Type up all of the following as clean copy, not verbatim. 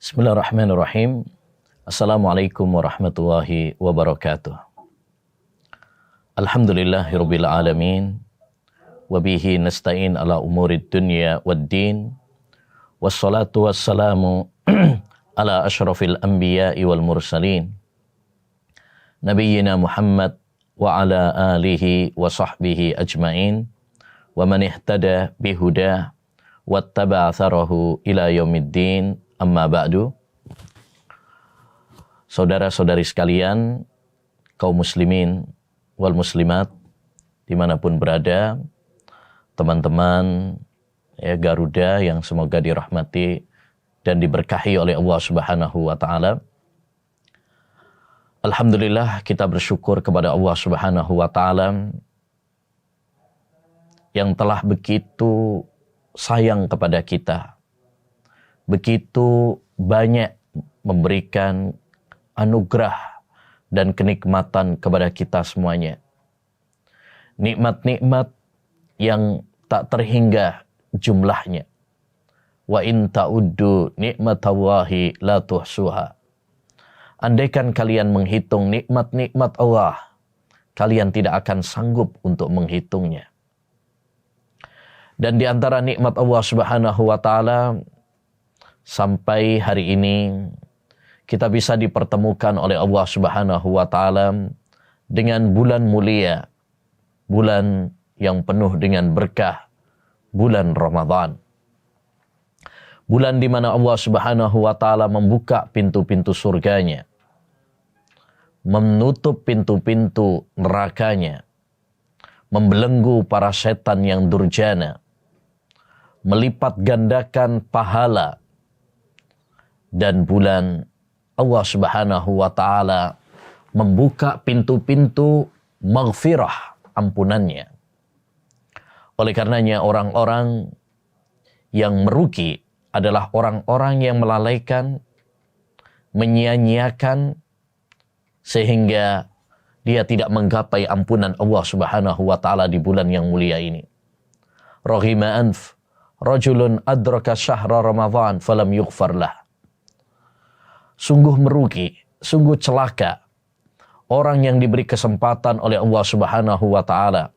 Bismillahirrahmanirrahim. Assalamualaikum warahmatullahi wabarakatuh. Alhamdulillahirabbil alamin. Wabihi nasta'in ala umurid dunya waddin. Wassalatu wassalamu ala asyrafil anbiya'i wal mursalin. Nabiyyina Muhammad wa ala alihi wa sahbihi ajmain. Wa man ihtada bihudah wattaba'a atharahu ila yaumiddin. Amma ba'du. Saudara-saudari sekalian, kaum muslimin wal muslimat dimanapun berada, teman-teman Garuda yang semoga dirahmati dan diberkahi oleh Allah Subhanahu wa taala. Alhamdulillah, kita bersyukur kepada Allah Subhanahu wa taala yang telah begitu sayang kepada kita, begitu banyak memberikan anugerah dan kenikmatan kepada kita semuanya. Nikmat-nikmat yang tak terhingga jumlahnya. Wa in ta'uddu nikmatallahi la tuhsuha. Andaikan kalian menghitung nikmat-nikmat Allah, kalian tidak akan sanggup untuk menghitungnya. Dan di antara nikmat Allah Subhanahu wa taala, sampai hari ini kita bisa dipertemukan oleh Allah Subhanahu wa taala dengan bulan mulia, bulan yang penuh dengan berkah, bulan Ramadan. Bulan di mana Allah Subhanahu wa taala membuka pintu-pintu surganya, menutup pintu-pintu nerakanya, membelenggu para setan yang durjana, melipat gandakan pahala. Dan bulan Allah Subhanahu wa taala membuka pintu-pintu maghfirah, ampunannya. Oleh karenanya orang-orang yang merugi adalah orang-orang yang melalaikan, menyia-nyiakan, sehingga dia tidak menggapai ampunan Allah Subhanahu wa taala di bulan yang mulia ini. Raghima anf rajulun adraka syahra Ramadan falam yughfar lah. Sungguh merugi, sungguh celaka orang yang diberi kesempatan oleh Allah Subhanahu wa taala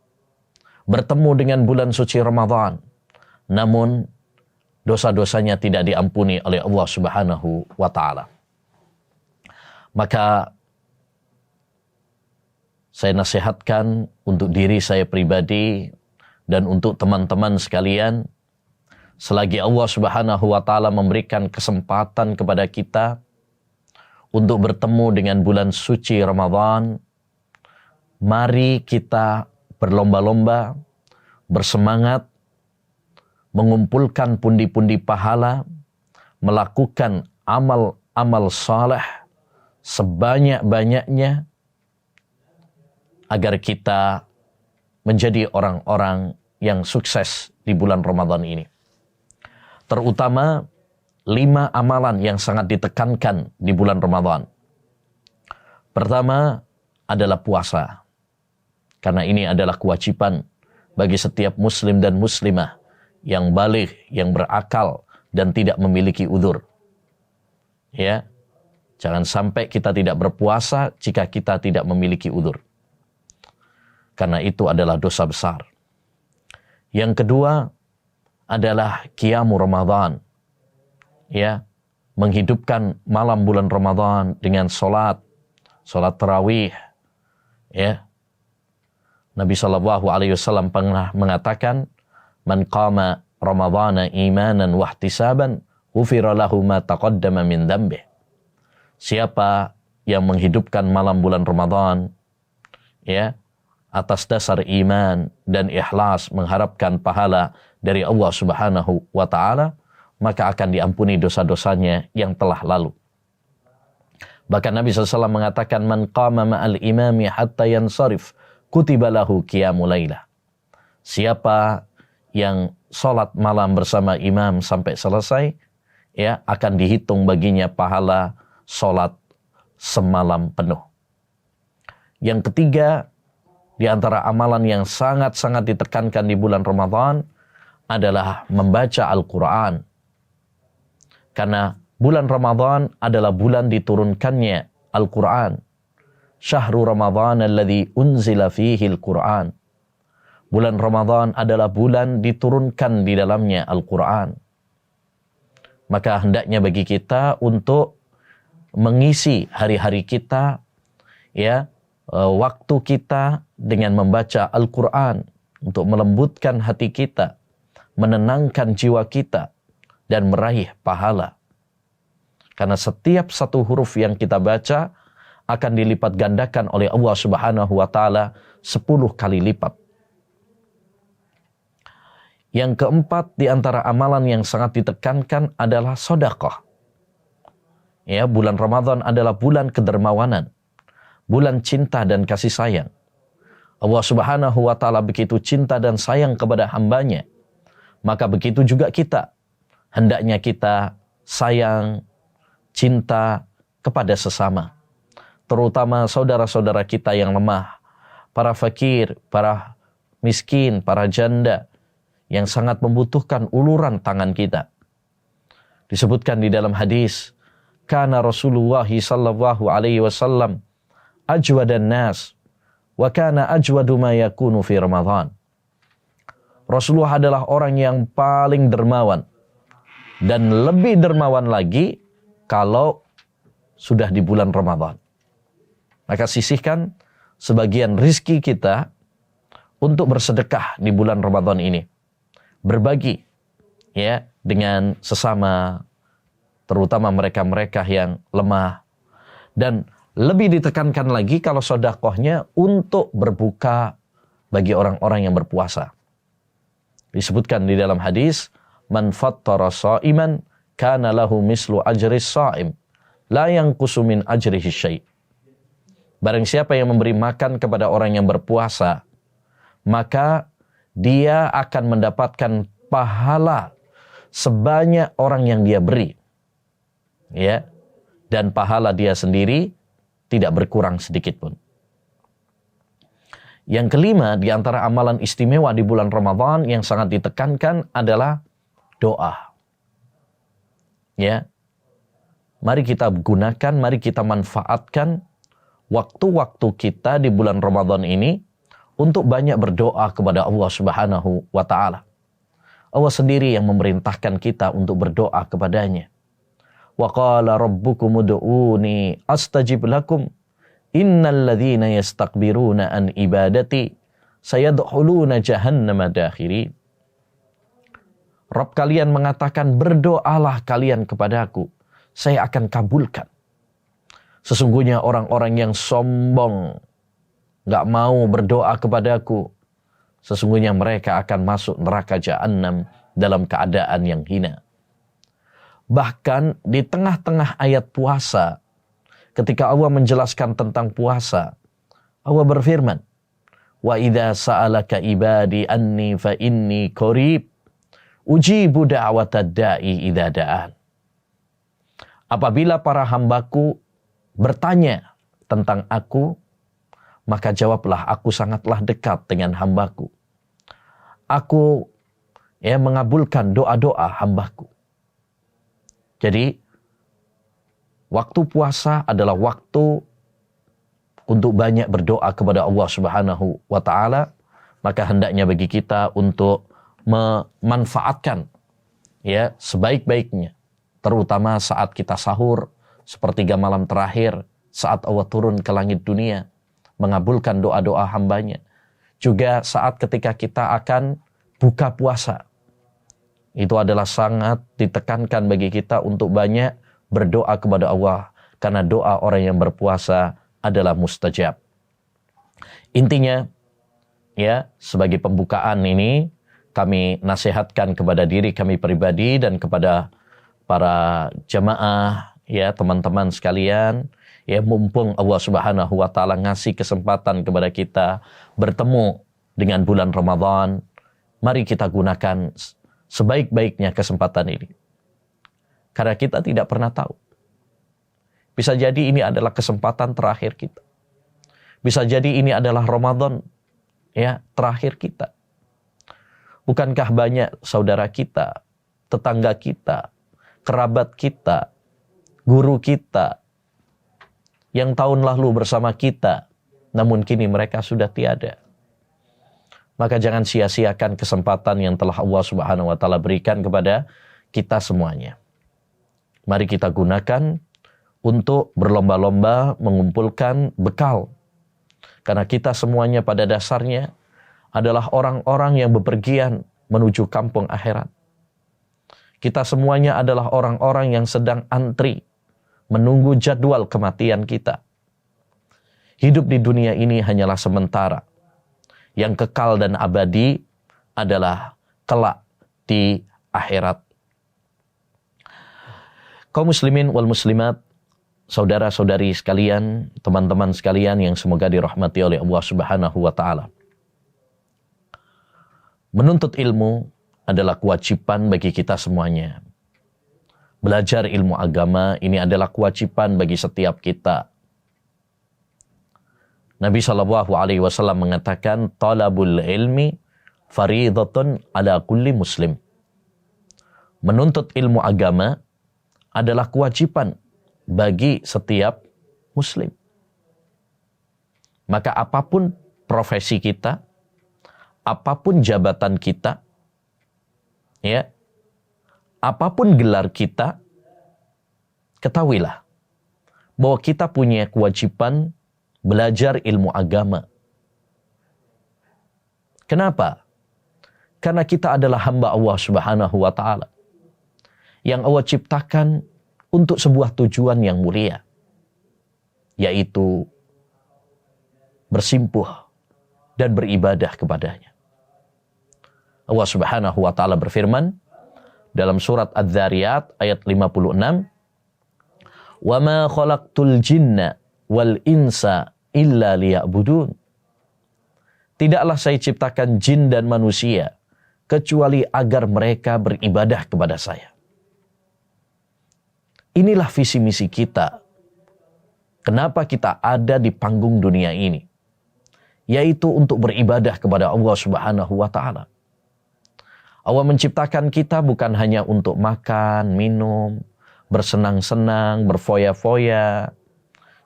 bertemu dengan bulan suci Ramadan, namun dosa-dosanya tidak diampuni oleh Allah Subhanahu wa taala. Maka saya nasihatkan untuk diri saya pribadi dan untuk teman-teman sekalian, selagi Allah Subhanahu wa taala memberikan kesempatan kepada kita untuk bertemu dengan bulan suci Ramadan, mari kita berlomba-lomba, bersemangat, mengumpulkan pundi-pundi pahala, melakukan amal-amal saleh sebanyak-banyaknya, agar kita menjadi orang-orang yang sukses di bulan Ramadan ini. Terutama 5 amalan yang sangat ditekankan di bulan Ramadan. Pertama adalah puasa. Karena ini adalah kewajiban bagi setiap muslim dan muslimah yang baligh, yang berakal dan tidak memiliki udzur. Ya. Jangan sampai kita tidak berpuasa jika kita tidak memiliki udzur. Karena itu adalah dosa besar. Yang kedua adalah qiyamu Ramadan. Ya, menghidupkan malam bulan Ramadan dengan salat tarawih. Ya. Nabi sallallahu alaihi wasallam pernah mengatakan, "Man qama Ramadhana imanan wa ihtisaban, ghufira lahu ma taqaddama min dhanbihi." Siapa yang menghidupkan malam bulan Ramadan, ya, atas dasar iman dan ikhlas mengharapkan pahala dari Allah Subhanahu wa taala, maka akan diampuni dosa-dosanya yang telah lalu. Bahkan Nabi SAW mengatakan, "Man qama ma'al imami hatta yansarif, kutiba lahu qiyamul lailah." Siapa yang sholat malam bersama imam sampai selesai, ya, akan dihitung baginya pahala sholat semalam penuh. Yang ketiga, di antara amalan yang sangat-sangat ditekankan di bulan Ramadan adalah membaca Al-Quran. Karena bulan Ramadan adalah bulan diturunkannya Al-Quran. Syahrul Ramadan alladzi unzila fihi Al-Quran. Bulan Ramadan adalah bulan diturunkan di dalamnya Al-Quran. Maka hendaknya bagi kita untuk mengisi hari-hari kita, ya, waktu kita dengan membaca Al-Quran untuk melembutkan hati kita, menenangkan jiwa kita, dan meraih pahala. Karena setiap satu huruf yang kita baca akan dilipat gandakan oleh Allah Subhanahu wa Ta'ala 10 kali lipat. Yang keempat di antara amalan yang sangat ditekankan adalah sedekah. Ya, bulan Ramadan adalah bulan kedermawanan, bulan cinta dan kasih sayang. Allah Subhanahu wa Ta'ala begitu cinta dan sayang kepada hambanya, maka begitu juga kita. Hendaknya kita sayang, cinta kepada sesama, terutama saudara-saudara kita yang lemah, para fakir, para miskin, para janda, yang sangat membutuhkan uluran tangan kita. Disebutkan di dalam hadis, kana Rasulullah sallallahu alaihi wasallam ajwadan nas wa kana ajwadu ma yakunu fi Ramadan. Rasulullah adalah orang yang paling dermawan dan lebih dermawan lagi kalau sudah di bulan Ramadan. Maka sisihkan sebagian rizki kita untuk bersedekah di bulan Ramadan ini. Berbagi, ya, dengan sesama, terutama mereka-mereka yang lemah. Dan lebih ditekankan lagi kalau sedekahnya untuk berbuka bagi orang-orang yang berpuasa. Disebutkan di dalam hadis, man fattara sha'iman kana lahu mislu ajris sha'im la yanqusu min ajrihi syai'. Barang siapa yang memberi makan kepada orang yang berpuasa, maka dia akan mendapatkan pahala sebanyak orang yang dia beri. Ya. Dan pahala dia sendiri tidak berkurang sedikit pun. Yang kelima, di antara amalan istimewa di bulan Ramadan yang sangat ditekankan adalah doa. Ya. Mari kita gunakan, mari kita manfaatkan waktu-waktu kita di bulan Ramadan ini untuk banyak berdoa kepada Allah Subhanahu wa Ta'ala. Allah sendiri yang memerintahkan kita untuk berdoa kepadanya. Wa qala rabbukum ud'uni astajib lakum innal ladzina yastakbiruna an ibadati sayadkhuluna jahannama dakhirin. Rabb kalian mengatakan, berdoalah kalian kepadaku, saya akan kabulkan. Sesungguhnya orang-orang yang sombong, nggak mau berdoa kepadaku, sesungguhnya mereka akan masuk neraka Jahannam dalam keadaan yang hina. Bahkan di tengah-tengah ayat puasa, ketika Allah menjelaskan tentang puasa, Allah berfirman, wa idza sa'alaka ibadi anni fa inni qarib ujibu da'watad da'i idza da'an. Apabila para hambaku bertanya tentang aku, maka jawablah, aku sangatlah dekat dengan hambaku. Aku mengabulkan doa-doa hambaku. Jadi, waktu puasa adalah waktu untuk banyak berdoa kepada Allah Subhanahu wa Ta'ala. Maka hendaknya bagi kita untuk memanfaatkan sebaik-baiknya. Terutama saat kita sahur, sepertiga malam terakhir, saat Allah turun ke langit dunia, mengabulkan doa-doa hambanya. Juga saat ketika kita akan buka puasa. Itu adalah sangat ditekankan bagi kita untuk banyak berdoa kepada Allah. Karena doa orang yang berpuasa adalah mustajab. Intinya, sebagai pembukaan ini, kami nasihatkan kepada diri kami pribadi dan kepada para jamaah, teman-teman sekalian, mumpung Allah Subhanahu wa Ta'ala ngasih kesempatan kepada kita bertemu dengan bulan Ramadan, mari kita gunakan sebaik-baiknya kesempatan ini. Karena kita tidak pernah tahu. Bisa jadi ini adalah kesempatan terakhir kita. Bisa jadi ini adalah Ramadan terakhir kita. Bukankah banyak saudara kita, tetangga kita, kerabat kita guru kita, yang tahun lalu bersama kita, namun kini mereka sudah tiada. Maka jangan sia-siakan kesempatan yang telah Allah Subhanahu wa Ta'ala berikan kepada kita semuanya. Mari kita gunakan untuk berlomba-lomba mengumpulkan bekal. Karena kita semuanya pada dasarnya adalah orang-orang yang bepergian menuju kampung akhirat. Kita semuanya adalah orang-orang yang sedang antri menunggu jadwal kematian kita. Hidup di dunia ini hanyalah sementara. Yang kekal dan abadi adalah kelak di akhirat. Kaum muslimin wal muslimat, saudara-saudari sekalian, teman-teman sekalian yang semoga dirahmati oleh Allah Subhanahu wa Ta'ala. Menuntut ilmu adalah kewajiban bagi kita semuanya. Belajar ilmu agama ini adalah kewajiban bagi setiap kita. Nabi SAW mengatakan, talabul ilmi faridatun ala kulli muslim. Menuntut ilmu agama adalah kewajiban bagi setiap muslim. Maka apapun profesi kita, apapun jabatan kita, ya, apapun gelar kita, ketahuilah bahwa kita punya kewajiban belajar ilmu agama. Kenapa? Karena kita adalah hamba Allah Subhanahu wa Ta'ala yang Allah ciptakan untuk sebuah tujuan yang mulia, yaitu bersimpuh dan beribadah kepadanya. Allah Subhanahu wa Ta'ala berfirman dalam surat Adz-Dzariyat ayat 56, "Wa ma khalaqtul jinna wal insa illa liya'budun." Tidaklah saya ciptakan jin dan manusia kecuali agar mereka beribadah kepada saya. Inilah visi misi kita. Kenapa kita ada di panggung dunia ini? Yaitu untuk beribadah kepada Allah Subhanahu wa Ta'ala. Allah menciptakan kita bukan hanya untuk makan, minum, bersenang-senang, berfoya-foya,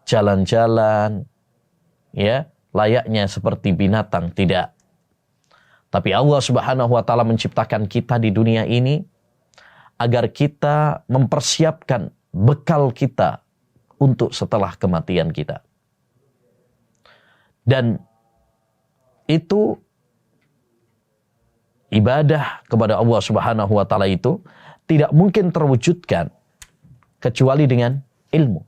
jalan-jalan, ya, layaknya seperti binatang, tidak. Tapi Allah Subhanahu wa Ta'ala menciptakan kita di dunia ini agar kita mempersiapkan bekal kita untuk setelah kematian kita. Dan itu ibadah kepada Allah Subhanahu wa Ta'ala itu tidak mungkin terwujudkan kecuali dengan ilmu.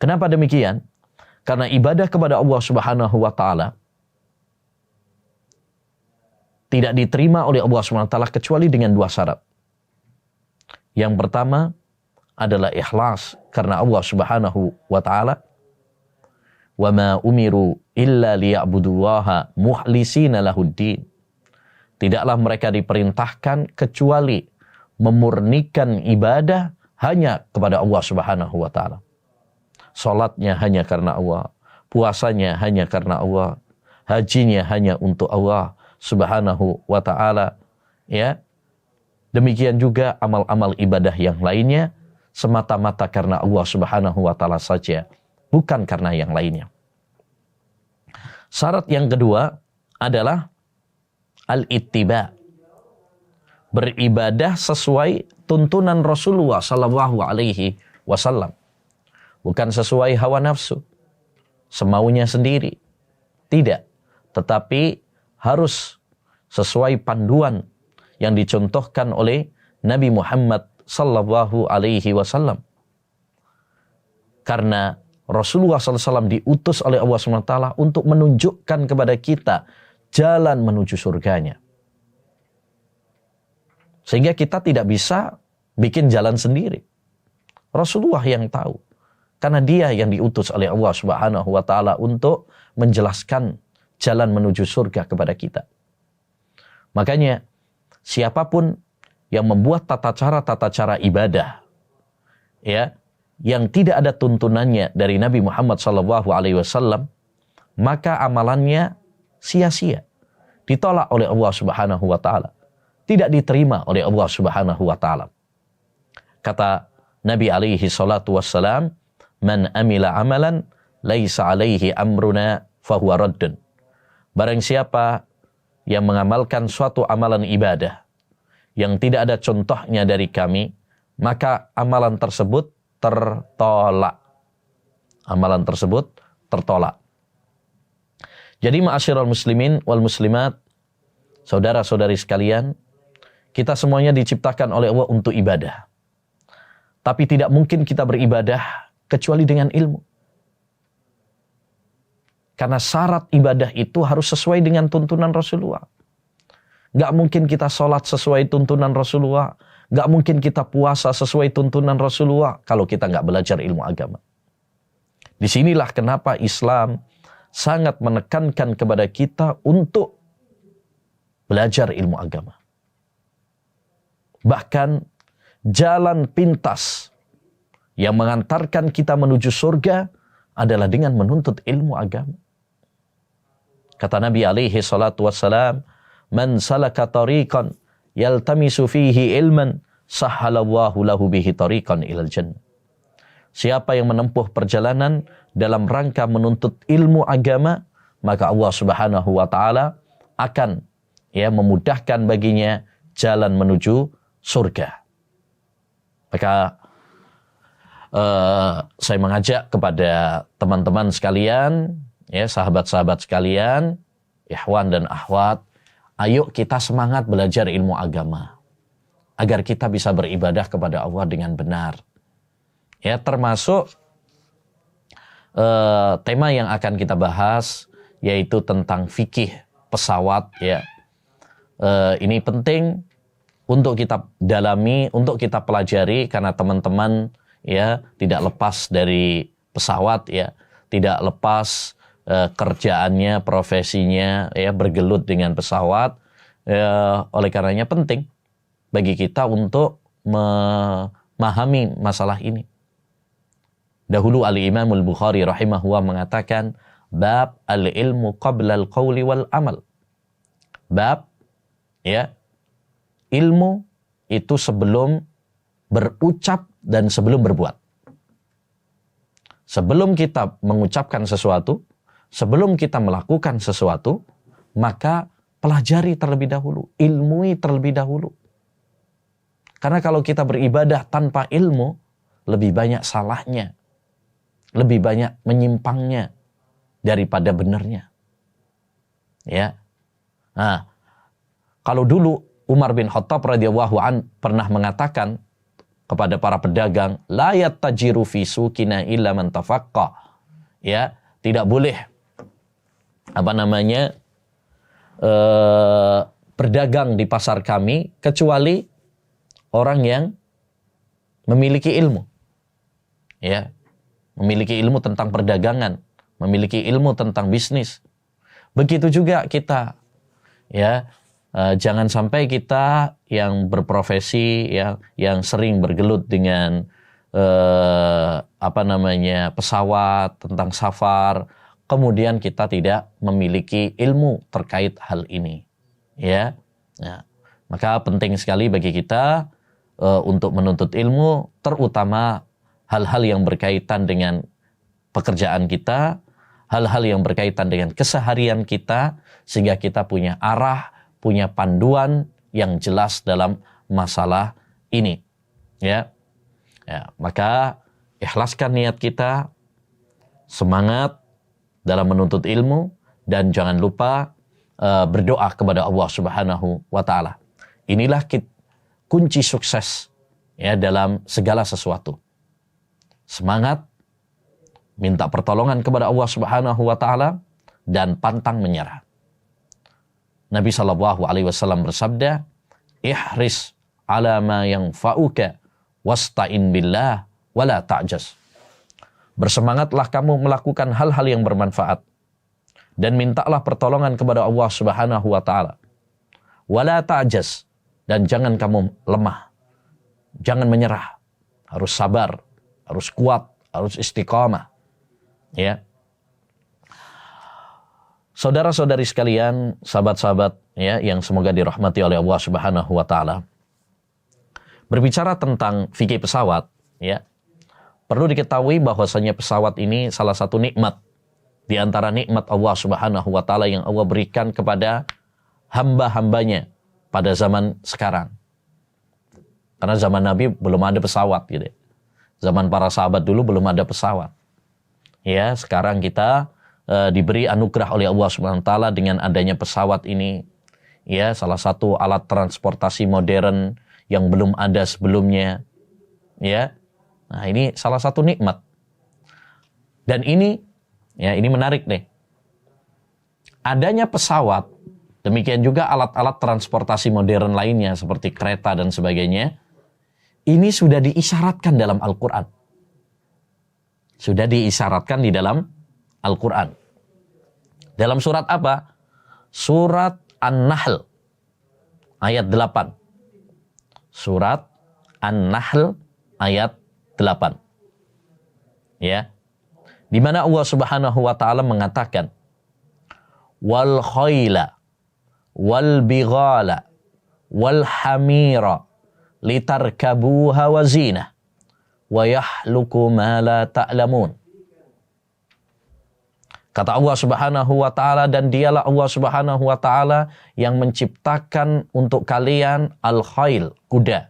Kenapa demikian? Karena ibadah kepada Allah Subhanahu wa Ta'ala tidak diterima oleh Allah Subhanahu wa Ta'ala kecuali dengan dua syarat. Yang pertama adalah ikhlas karena Allah Subhanahu wa Ta'ala. Wa ma umiru illa liya'budullaha mukhlisina lahuddin. Tidaklah mereka diperintahkan kecuali memurnikan ibadah hanya kepada Allah Subhanahu wa Ta'ala. Salatnya hanya karena Allah, puasanya hanya karena Allah, hajinya hanya untuk Allah Subhanahu wa Ta'ala, ya. Demikian juga amal-amal ibadah yang lainnya semata-mata karena Allah Subhanahu wa Ta'ala saja, bukan karena yang lainnya. Syarat yang kedua adalah al-ittiba. Beribadah sesuai tuntunan Rasulullah sallallahu alaihi wasallam. Bukan sesuai hawa nafsu, semaunya sendiri. Tidak, tetapi harus sesuai panduan yang dicontohkan oleh Nabi Muhammad sallallahu alaihi wasallam. Karena Rasulullah SAW diutus oleh Allah SWT untuk menunjukkan kepada kita jalan menuju surganya. Sehingga kita tidak bisa bikin jalan sendiri. Rasulullah yang tahu. Karena dia yang diutus oleh Allah Subhanahu wa Ta'ala untuk menjelaskan jalan menuju surga kepada kita. Makanya siapapun yang membuat tata cara ibadah, ya, yang tidak ada tuntunannya dari Nabi Muhammad SAW, maka amalannya sia-sia, ditolak oleh Allah Subhanahu wa Ta'ala, tidak diterima oleh Allah Subhanahu wa Ta'ala. Kata Nabi alaihi salatu wassalam, "Man amila amalan laisa alaihi amruna fahuwa raddun." Barang siapa yang mengamalkan suatu amalan ibadah yang tidak ada contohnya dari kami, maka amalan tersebut tertolak. Amalan tersebut tertolak. Jadi ma'asyiral muslimin wal muslimat, saudara-saudari sekalian, kita semuanya diciptakan oleh Allah untuk ibadah. Tapi tidak mungkin kita beribadah kecuali dengan ilmu. Karena syarat ibadah itu harus sesuai dengan tuntunan Rasulullah. Gak mungkin kita sholat sesuai tuntunan Rasulullah. Gak mungkin kita puasa sesuai tuntunan Rasulullah kalau kita gak belajar ilmu agama. Disinilah kenapa Islam sangat menekankan kepada kita untuk belajar ilmu agama. Bahkan jalan pintas yang mengantarkan kita menuju surga adalah dengan menuntut ilmu agama. Kata Nabi alaihi salatu wassalam, "Man salaka tariqan yaltamisu fihi ilman, sahhalallahu lahu bihi tariqan ilal jannah." Siapa yang menempuh perjalanan dalam rangka menuntut ilmu agama, maka Allah Subhanahu wa taala akan memudahkan baginya jalan menuju surga. Maka saya mengajak kepada teman-teman sekalian, sahabat-sahabat sekalian, ikhwan dan akhwat, ayo kita semangat belajar ilmu agama agar kita bisa beribadah kepada Allah dengan benar. Ya, termasuk tema yang akan kita bahas yaitu tentang fikih pesawat. Ya, ini penting untuk kita dalami, untuk kita pelajari, karena teman-teman tidak lepas dari pesawat, tidak lepas kerjaannya, profesinya bergelut dengan pesawat. Oleh karenanya penting bagi kita untuk memahami masalah ini. Dahulu Al-Imam Al-Bukhari rahimahullah mengatakan, bab al-ilmu qabla al-qawli wal amal. Bab ilmu itu sebelum berucap dan sebelum berbuat. Sebelum kita mengucapkan sesuatu, sebelum kita melakukan sesuatu, maka pelajari terlebih dahulu, ilmui terlebih dahulu. Karena kalau kita beribadah tanpa ilmu, lebih banyak salahnya, lebih banyak menyimpangnya daripada benarnya. Ya. Nah, kalau dulu Umar bin Khattab radhiyallahu an pernah mengatakan kepada para pedagang, la yattajiru fi suqina illa man tafaqqa. Ya, tidak boleh berdagang di pasar kami kecuali orang yang memiliki ilmu. Ya, memiliki ilmu tentang perdagangan, memiliki ilmu tentang bisnis. Begitu juga kita, jangan sampai kita yang berprofesi, yang sering bergelut dengan pesawat, tentang safar, kemudian kita tidak memiliki ilmu terkait hal ini. Maka penting sekali bagi kita untuk menuntut ilmu, terutama hal-hal yang berkaitan dengan pekerjaan kita, hal-hal yang berkaitan dengan keseharian kita, sehingga kita punya arah, punya panduan yang jelas dalam masalah ini. Maka ikhlaskan niat kita, semangat dalam menuntut ilmu, dan jangan lupa berdoa kepada Allah Subhanahu wa taala. Inilah kunci sukses dalam segala sesuatu. Semangat, minta pertolongan kepada Allah Subhanahu wa taala, dan pantang menyerah. Nabi SAW bersabda, ihris ala ma yanfa'uka wasta'in billah wala ta'jaz. Bersemangatlah kamu melakukan hal-hal yang bermanfaat dan mintalah pertolongan kepada Allah Subhanahu wa taala. Wala ta'jaz, dan jangan kamu lemah. Jangan menyerah. Harus sabar, harus kuat, harus istiqamah. Saudara-saudari sekalian, sahabat-sahabat yang semoga dirahmati oleh Allah Subhanahu wa taala. Berbicara tentang fikih pesawat, Ya. Perlu diketahui bahwasanya pesawat ini salah satu nikmat di antara nikmat Allah Subhanahu wa taala yang Allah berikan kepada hamba-hambanya pada zaman sekarang. Karena zaman Nabi belum ada pesawat gitu. Zaman para sahabat dulu belum ada pesawat. Ya, sekarang kita diberi anugerah oleh Allah Subhanahu wa taala dengan adanya pesawat ini. Ya, salah satu alat transportasi modern yang belum ada sebelumnya. Ya. Nah, ini salah satu nikmat. Dan ini menarik nih. Adanya pesawat, demikian juga alat-alat transportasi modern lainnya seperti kereta dan sebagainya, ini sudah diisyaratkan dalam Al-Quran. Sudah diisyaratkan di dalam Al-Quran. Dalam surat apa? Surat An-Nahl ayat 8. Surat An-Nahl ayat 8. Ya. Di mana Allah Subhanahu wa taala mengatakan wal khayla wal bighala wal hamira litarkabuha wa zinah wa yahluku ma la ta'lamun. Kata Allah Subhanahu wa taala, dan dialah Allah Subhanahu wa taala yang menciptakan untuk kalian al-khayl, kuda.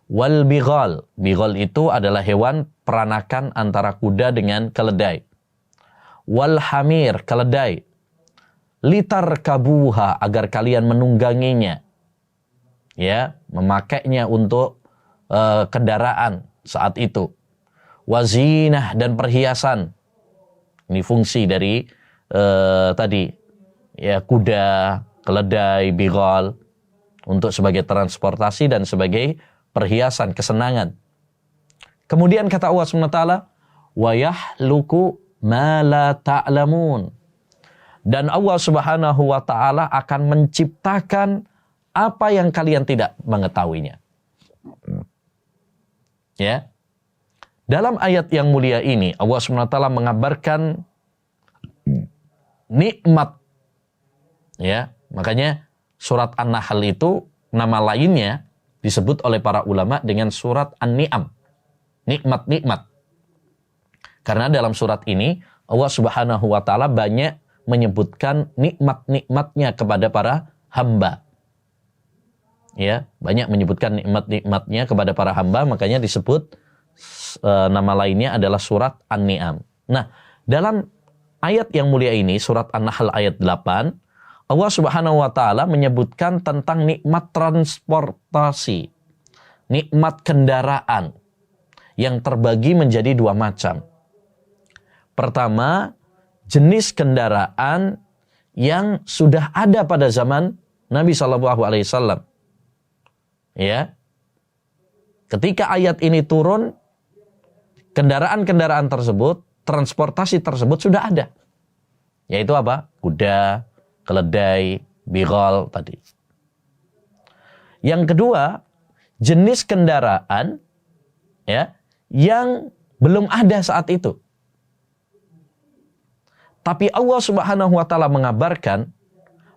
Wal bighal. Bighal itu adalah hewan peranakan antara kuda dengan keledai. Wal hamir, keledai. Litarkabuha, agar kalian menungganginya. Ya, memakainya untuk kendaraan saat itu. Wazinah, dan perhiasan. Ini fungsi dari tadi ya, kuda, keledai, bighal untuk sebagai transportasi dan sebagai perhiasan, kesenangan. Kemudian kata Allah SWT, wa yahluku ma la ta'lamun. Dan Allah Subhanahu wa taala akan menciptakan apa yang kalian tidak mengetahuinya. Ya. Dalam ayat yang mulia ini Allah SWT mengabarkan nikmat. Ya, makanya surat An-Nahl itu nama lainnya disebut oleh para ulama dengan surat An-Ni'am. Nikmat-nikmat. Karena dalam surat ini Allah Subhanahu wa taala banyak menyebutkan nikmat-nikmatnya kepada para hamba. Ya, banyak menyebutkan nikmat-nikmatnya kepada para hamba, makanya disebut nama lainnya adalah surat An-Ni'am. Nah, dalam ayat yang mulia ini surat An-Nahl ayat 8, Allah Subhanahu wa taala menyebutkan tentang nikmat transportasi, nikmat kendaraan yang terbagi menjadi dua macam. Pertama, jenis kendaraan yang sudah ada pada zaman Nabi SAW. Ya. Ketika ayat ini turun, kendaraan-kendaraan tersebut, transportasi tersebut sudah ada. Yaitu apa? Kuda, keledai, bighal tadi. Yang kedua, jenis kendaraan ya yang belum ada saat itu. Tapi Allah Subhanahu wa taala mengabarkan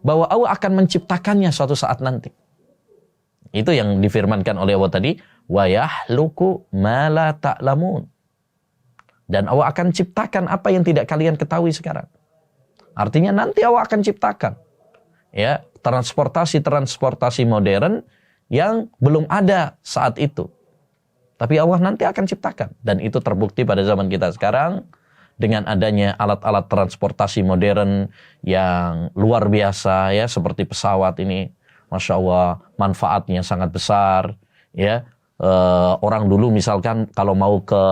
bahwa Allah akan menciptakannya suatu saat nanti. Itu yang difirmankan oleh Allah tadi, wa yahluku ma la ta'lamun. Dan Allah akan ciptakan apa yang tidak kalian ketahui sekarang. Artinya nanti Allah akan ciptakan ya transportasi modern yang belum ada saat itu. Tapi Allah nanti akan ciptakan, dan itu terbukti pada zaman kita sekarang dengan adanya alat-alat transportasi modern yang luar biasa ya, seperti pesawat ini. Masya Allah, manfaatnya sangat besar ya. Orang dulu misalkan kalau mau ke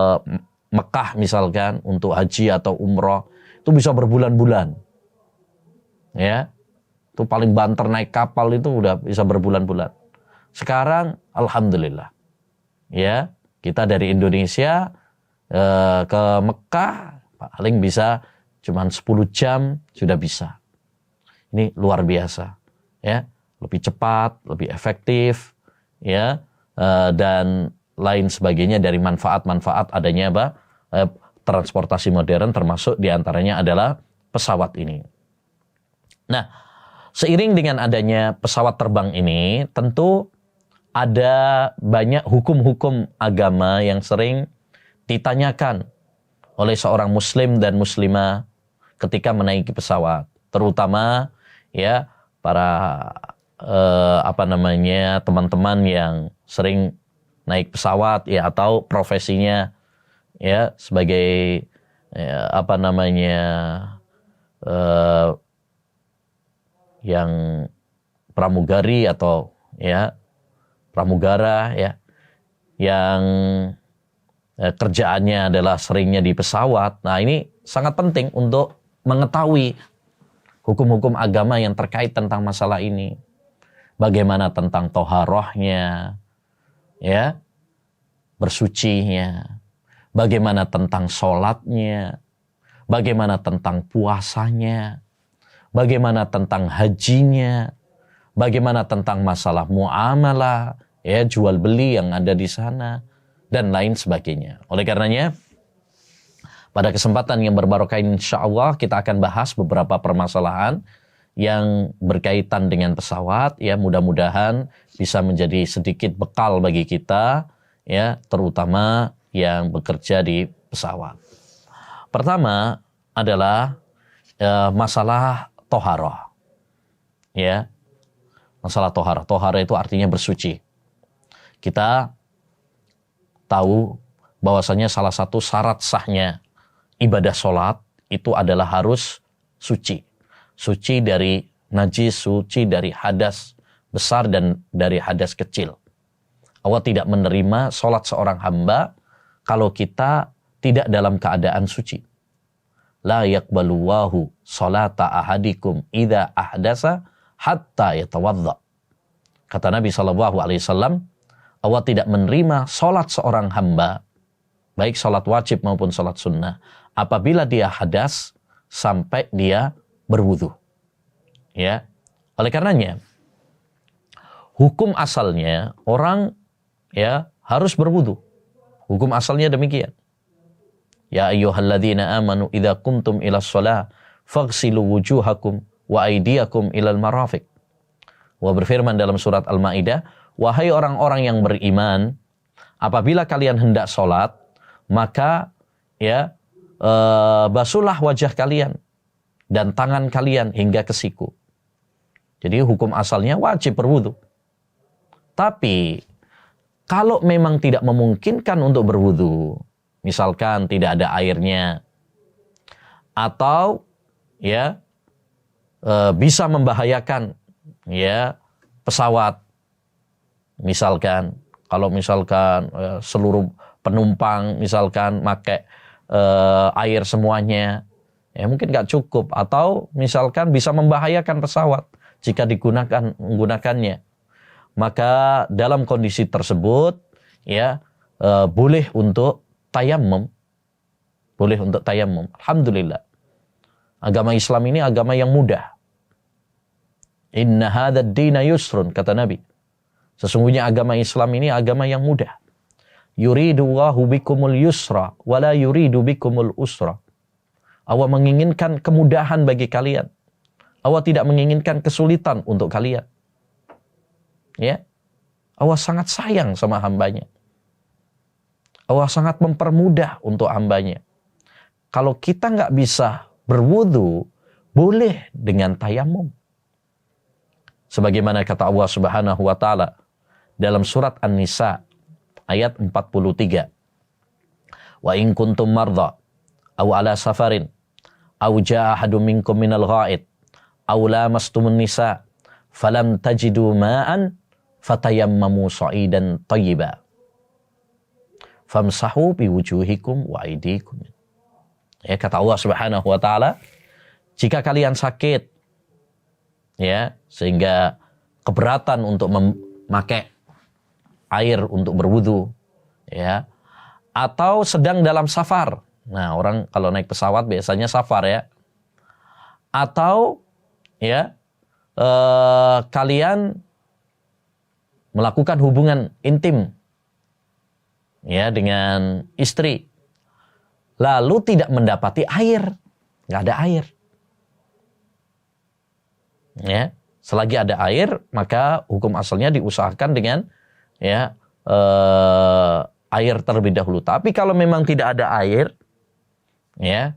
Mekah misalkan untuk haji atau umroh itu bisa berbulan-bulan. Ya, itu paling banter naik kapal itu udah bisa berbulan-bulan. Sekarang alhamdulillah, ya kita dari Indonesia ke Mekah paling bisa cuman 10 jam sudah bisa. Ini luar biasa, ya, lebih cepat, lebih efektif, ya, dan lain sebagainya dari manfaat-manfaat adanya apa? Transportasi modern, termasuk diantaranya adalah pesawat ini. Nah, seiring dengan adanya pesawat terbang ini, tentu ada banyak hukum-hukum agama yang sering ditanyakan oleh seorang muslim dan muslimah ketika menaiki pesawat, terutama ya para teman-teman yang sering naik pesawat ya, atau profesinya ya sebagai yang pramugari atau ya pramugara ya, yang kerjaannya adalah seringnya di pesawat. Nah, ini sangat penting untuk mengetahui hukum-hukum agama yang terkait tentang masalah ini. Bagaimana tentang toharohnya, ya, bersucinya, bagaimana tentang sholatnya, bagaimana tentang puasanya, bagaimana tentang hajinya, bagaimana tentang masalah muamalah, ya, jual beli yang ada di sana, dan lain sebagainya. Oleh karenanya, pada kesempatan yang berbarokah ini, insya Allah kita akan bahas beberapa permasalahan yang berkaitan dengan pesawat, ya, mudah-mudahan bisa menjadi sedikit bekal bagi kita, ya, terutama yang bekerja di pesawat. Pertama adalah masalah toharoh, ya, masalah toharoh. Toharoh itu artinya bersuci. Kita tahu bahwasanya salah satu syarat sahnya ibadah sholat itu adalah harus suci. Suci dari najis, suci dari hadas besar dan dari hadas kecil. Allah tidak menerima sholat seorang hamba kalau kita tidak dalam keadaan suci. La yaqbaluwahu sholata ahadikum idza ahdasa hatta yatawadda. Kata Nabi SAW, Allah tidak menerima sholat seorang hamba, baik sholat wajib maupun sholat sunnah, apabila dia hadas sampai dia berwudu. Ya, oleh karenanya hukum asalnya orang ya harus berwudu. Hukum asalnya demikian. Ya ayyuhalladzina amanu idza qumtum ila shalah faghsilu wujuhakum wa aydiyakum ilal marafiq. Wa berfirman dalam surat Al-Maidah, wahai orang-orang yang beriman, apabila kalian hendak sholat, maka ya basuhlah wajah kalian dan tangan kalian hingga ke siku. Jadi hukum asalnya wajib berwudu. Tapi kalau memang tidak memungkinkan untuk berwudu, misalkan tidak ada airnya, atau ya bisa membahayakan ya pesawat, misalkan kalau misalkan seluruh penumpang misalkan pakai air semuanya, ya mungkin nggak cukup, atau misalkan bisa membahayakan pesawat jika menggunakannya, maka dalam kondisi tersebut ya boleh untuk tayammum, boleh untuk tayammum. Alhamdulillah, agama Islam ini agama yang mudah. Inna hadzal dina yusrun, kata Nabi. Sesungguhnya agama Islam ini agama yang mudah. Yuridullahu bikumul yusra wala yuridu bikumul usra. Allah menginginkan kemudahan bagi kalian. Allah tidak menginginkan kesulitan untuk kalian. Ya, Allah sangat sayang sama hambanya. Allah sangat mempermudah untuk hambanya. Kalau kita nggak bisa berwudu, boleh dengan tayamum. Sebagaimana kata Allah Subhanahu wa taala dalam surat An-Nisa ayat 43. Wa in kuntum mardha aw ala safarin aw jaa ahadun minkum minal ghaid aw lamastumun nisa falam tajidu ma'an fatayammamu sa'idan thayyiba famsahu biwujuhikum wa aydikum. Ya, kata Allah Subhanahu wa taala, jika kalian sakit ya sehingga keberatan untuk memakai air untuk berwudu, ya, atau sedang dalam safar. Nah, orang kalau naik pesawat biasanya safar ya. Atau ya kalian melakukan hubungan intim ya dengan istri, lalu tidak mendapati air, nggak ada air. Ya, selagi ada air maka hukum asalnya diusahakan dengan ya air terlebih dahulu. Tapi kalau memang tidak ada air, ya,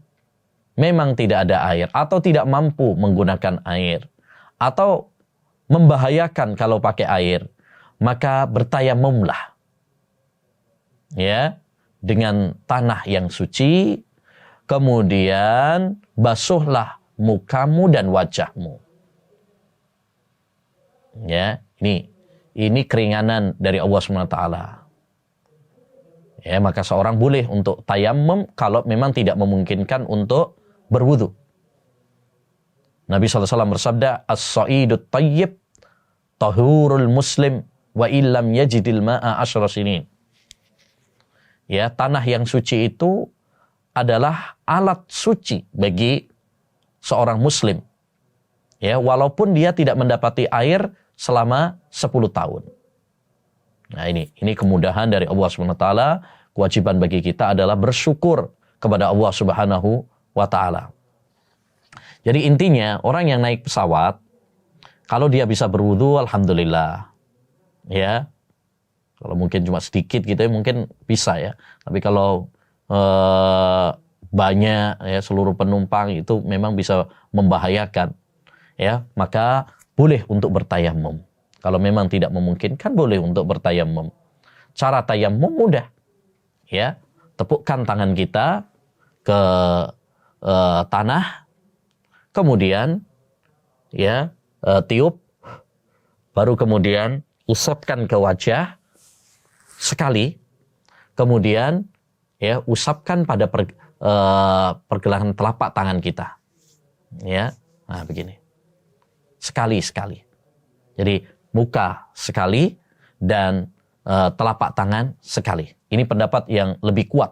memang tidak ada air atau tidak mampu menggunakan air atau membahayakan kalau pakai air, maka bertayamumlah, ya, dengan tanah yang suci, kemudian basuhlah mukamu dan wajahmu. Ya, ini keringanan dari Allah SWT. Ya, maka seorang boleh untuk tayammum kalau memang tidak memungkinkan untuk berwudu. Nabi SAW bersabda, "As-sa'idut tayyib tahurul muslim wa illam yajidil ma'a asyra sinin." Ya, tanah yang suci itu adalah alat suci bagi seorang muslim. Ya, walaupun dia tidak mendapati air selama 10 tahun. Nah, ini kemudahan dari Allah SWT. Kewajiban bagi kita adalah bersyukur kepada Allah Subhanahu wa taala. Jadi intinya orang yang naik pesawat, kalau dia bisa berwudu, alhamdulillah. Ya. Kalau mungkin cuma sedikit gitu ya, mungkin bisa ya. Tapi kalau banyak ya, seluruh penumpang itu memang bisa membahayakan. Ya, maka boleh untuk bertayamum. Kalau memang tidak memungkinkan, boleh untuk bertayamum. Cara tayamum mudah. Ya, tepukkan tangan kita ke tanah, kemudian ya tiup, baru kemudian usapkan ke wajah sekali, kemudian ya usapkan pada pergelangan telapak tangan kita. Ya, nah begini. Sekali-sekali. Jadi muka sekali dan telapak tangan sekali. Ini pendapat yang lebih kuat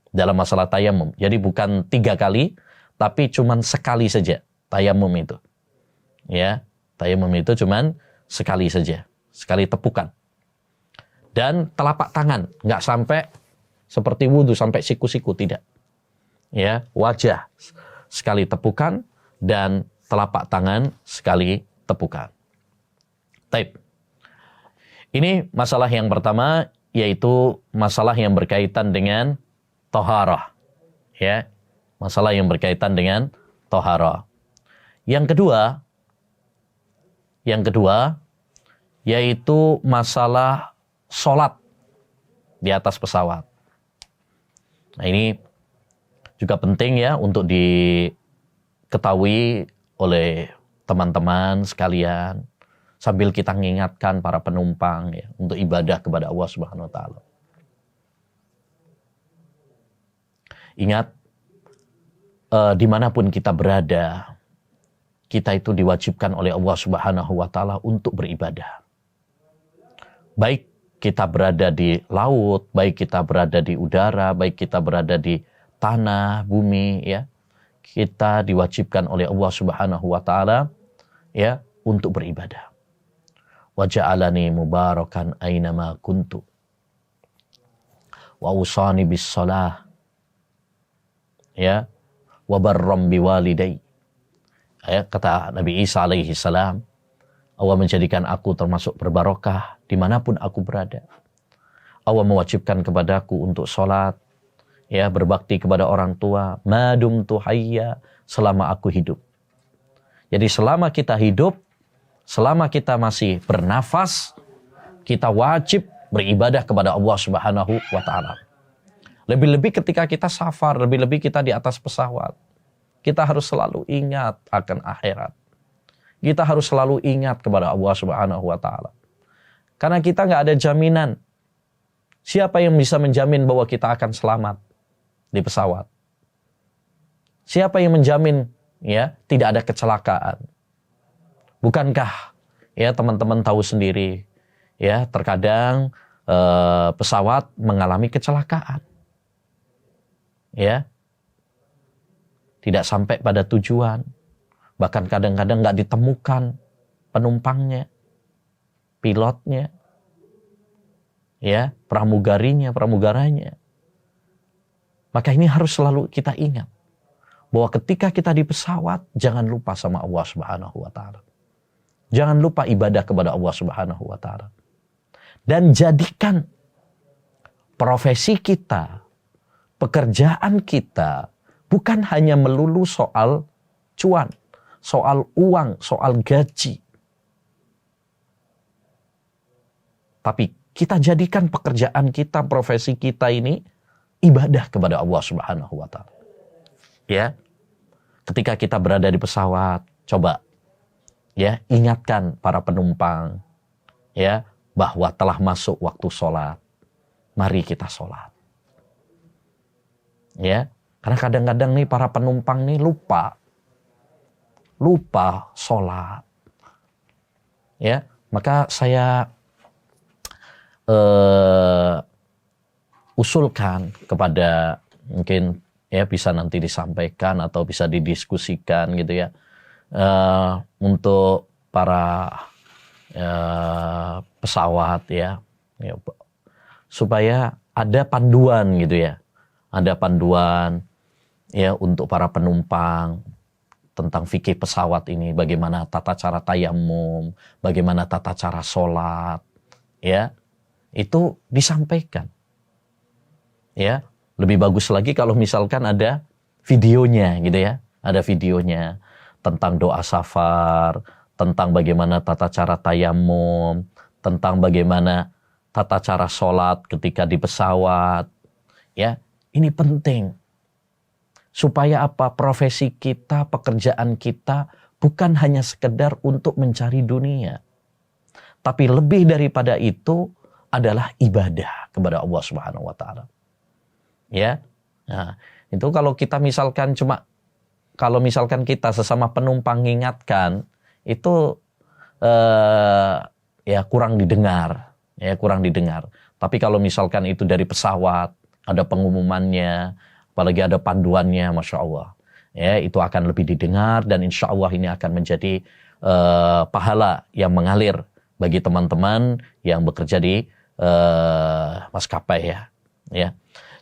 dalam masalah tayamum. Jadi bukan 3 kali, tapi cuman sekali saja tayamum itu. Ya, tayamum itu cuman sekali saja, sekali tepukan. Dan telapak tangan, nggak sampai seperti wudu sampai siku-siku, tidak. Ya, wajah sekali tepukan dan telapak tangan sekali tepukan. Taib. Ini masalah yang pertama, yaitu masalah yang berkaitan dengan toharah. Ya, masalah yang berkaitan dengan toharah. Yang kedua, yaitu masalah sholat di atas pesawat. Nah, ini juga penting ya untuk diketahui oleh teman-teman sekalian, sambil kita mengingatkan para penumpang ya, untuk ibadah kepada Allah Subhanahu wa taala. Ingat, dimanapun kita berada, kita itu diwajibkan oleh Allah Subhanahu wa taala untuk beribadah. Baik kita berada di laut, baik kita berada di udara, baik kita berada di tanah, bumi, ya. Kita diwajibkan oleh Allah Subhanahu wa taala ya untuk beribadah. Wa ja'alani mubarakan ainama kuntu. Wa usani bis shalah. Ya. Wa barram biwalidayya. Ya, kata Nabi Isa alaihi salam, Allah menjadikan aku termasuk berbarokah dimanapun aku berada. Allah mewajibkan kepadaku untuk sholat, ya, berbakti kepada orang tua, madum tuhayya, selama aku hidup. Jadi selama kita hidup, selama kita masih bernafas, kita wajib beribadah kepada Allah Subhanahu wa taala. Lebih-lebih ketika kita safar, lebih-lebih kita di atas pesawat. Kita harus selalu ingat akan akhirat. Kita harus selalu ingat kepada Allah Subhanahu wa taala. Karena kita nggak ada jaminan. Siapa yang bisa menjamin bahwa kita akan selamat di pesawat? Siapa yang menjamin ya tidak ada kecelakaan? Bukankah ya teman-teman tahu sendiri ya terkadang pesawat mengalami kecelakaan. Ya. Tidak sampai pada tujuan. Bahkan kadang-kadang nggak ditemukan penumpangnya, pilotnya, ya, pramugaranya. Maka ini harus selalu kita ingat bahwa ketika kita di pesawat, jangan lupa sama Allah Subhanahu wa taala. Jangan lupa ibadah kepada Allah Subhanahu wa taala. Dan jadikan profesi kita, pekerjaan kita, bukan hanya melulu soal cuan, soal uang, soal gaji. Tapi kita jadikan pekerjaan kita, profesi kita ini ibadah kepada Allah Subhanahu wa Ta'ala. Ya, ketika kita berada di pesawat, coba ya ingatkan para penumpang ya bahwa telah masuk waktu sholat. Mari kita sholat. Ya, karena kadang-kadang nih para penumpang nih lupa sholat. Ya, maka saya usulkan kepada, mungkin ya bisa nanti disampaikan atau bisa didiskusikan gitu ya, untuk para pesawat ya, supaya ada panduan gitu ya, ada panduan ya untuk para penumpang tentang fikih pesawat ini, bagaimana tata cara tayamum, bagaimana tata cara sholat, ya itu disampaikan. Ya, lebih bagus lagi kalau misalkan ada videonya gitu ya, ada videonya tentang doa safar, tentang bagaimana tata cara tayamum, tentang bagaimana tata cara sholat ketika di pesawat. Ya, ini penting. Supaya apa? Profesi kita, pekerjaan kita bukan hanya sekedar untuk mencari dunia. Tapi lebih daripada itu adalah ibadah kepada Allah Subhanahu wa Ta'ala. Ya. Nah, itu kalau kita misalkan kalau misalkan kita sesama penumpang mengingatkan, itu ya kurang didengar, ya kurang didengar. Tapi kalau misalkan itu dari pesawat, ada pengumumannya, apalagi ada panduannya, Masya Allah, ya itu akan lebih didengar, dan insya Allah ini akan menjadi pahala yang mengalir bagi teman-teman yang bekerja di maskapai ya.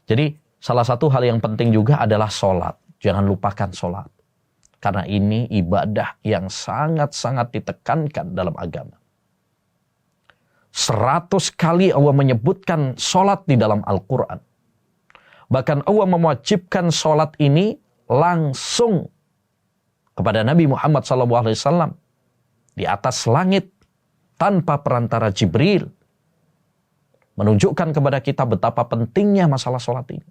Jadi salah satu hal yang penting juga adalah sholat. Jangan lupakan sholat. Karena ini ibadah yang sangat-sangat ditekankan dalam agama. 100 kali Allah menyebutkan sholat di dalam Al-Quran. Bahkan Allah mewajibkan sholat ini langsung kepada Nabi Muhammad SAW di atas langit tanpa perantara Jibril. Menunjukkan kepada kita betapa pentingnya masalah sholat ini.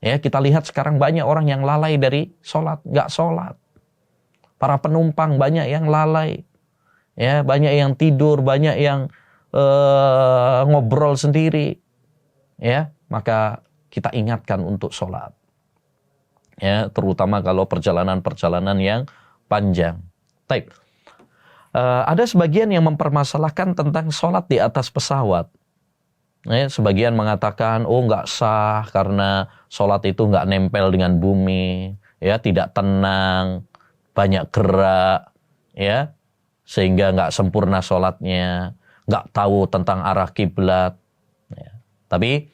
Ya, kita lihat sekarang banyak orang yang lalai dari sholat, nggak sholat. Para penumpang banyak yang lalai, ya banyak yang tidur, banyak yang ngobrol sendiri. Ya, maka kita ingatkan untuk sholat. Ya, terutama kalau perjalanan-perjalanan yang panjang. Baik. Ada sebagian yang mempermasalahkan tentang sholat di atas pesawat. Ya, sebagian mengatakan, oh nggak sah karena sholat itu nggak nempel dengan bumi, ya tidak tenang, banyak gerak, ya sehingga nggak sempurna sholatnya, nggak tahu tentang arah kiblat. Ya. Tapi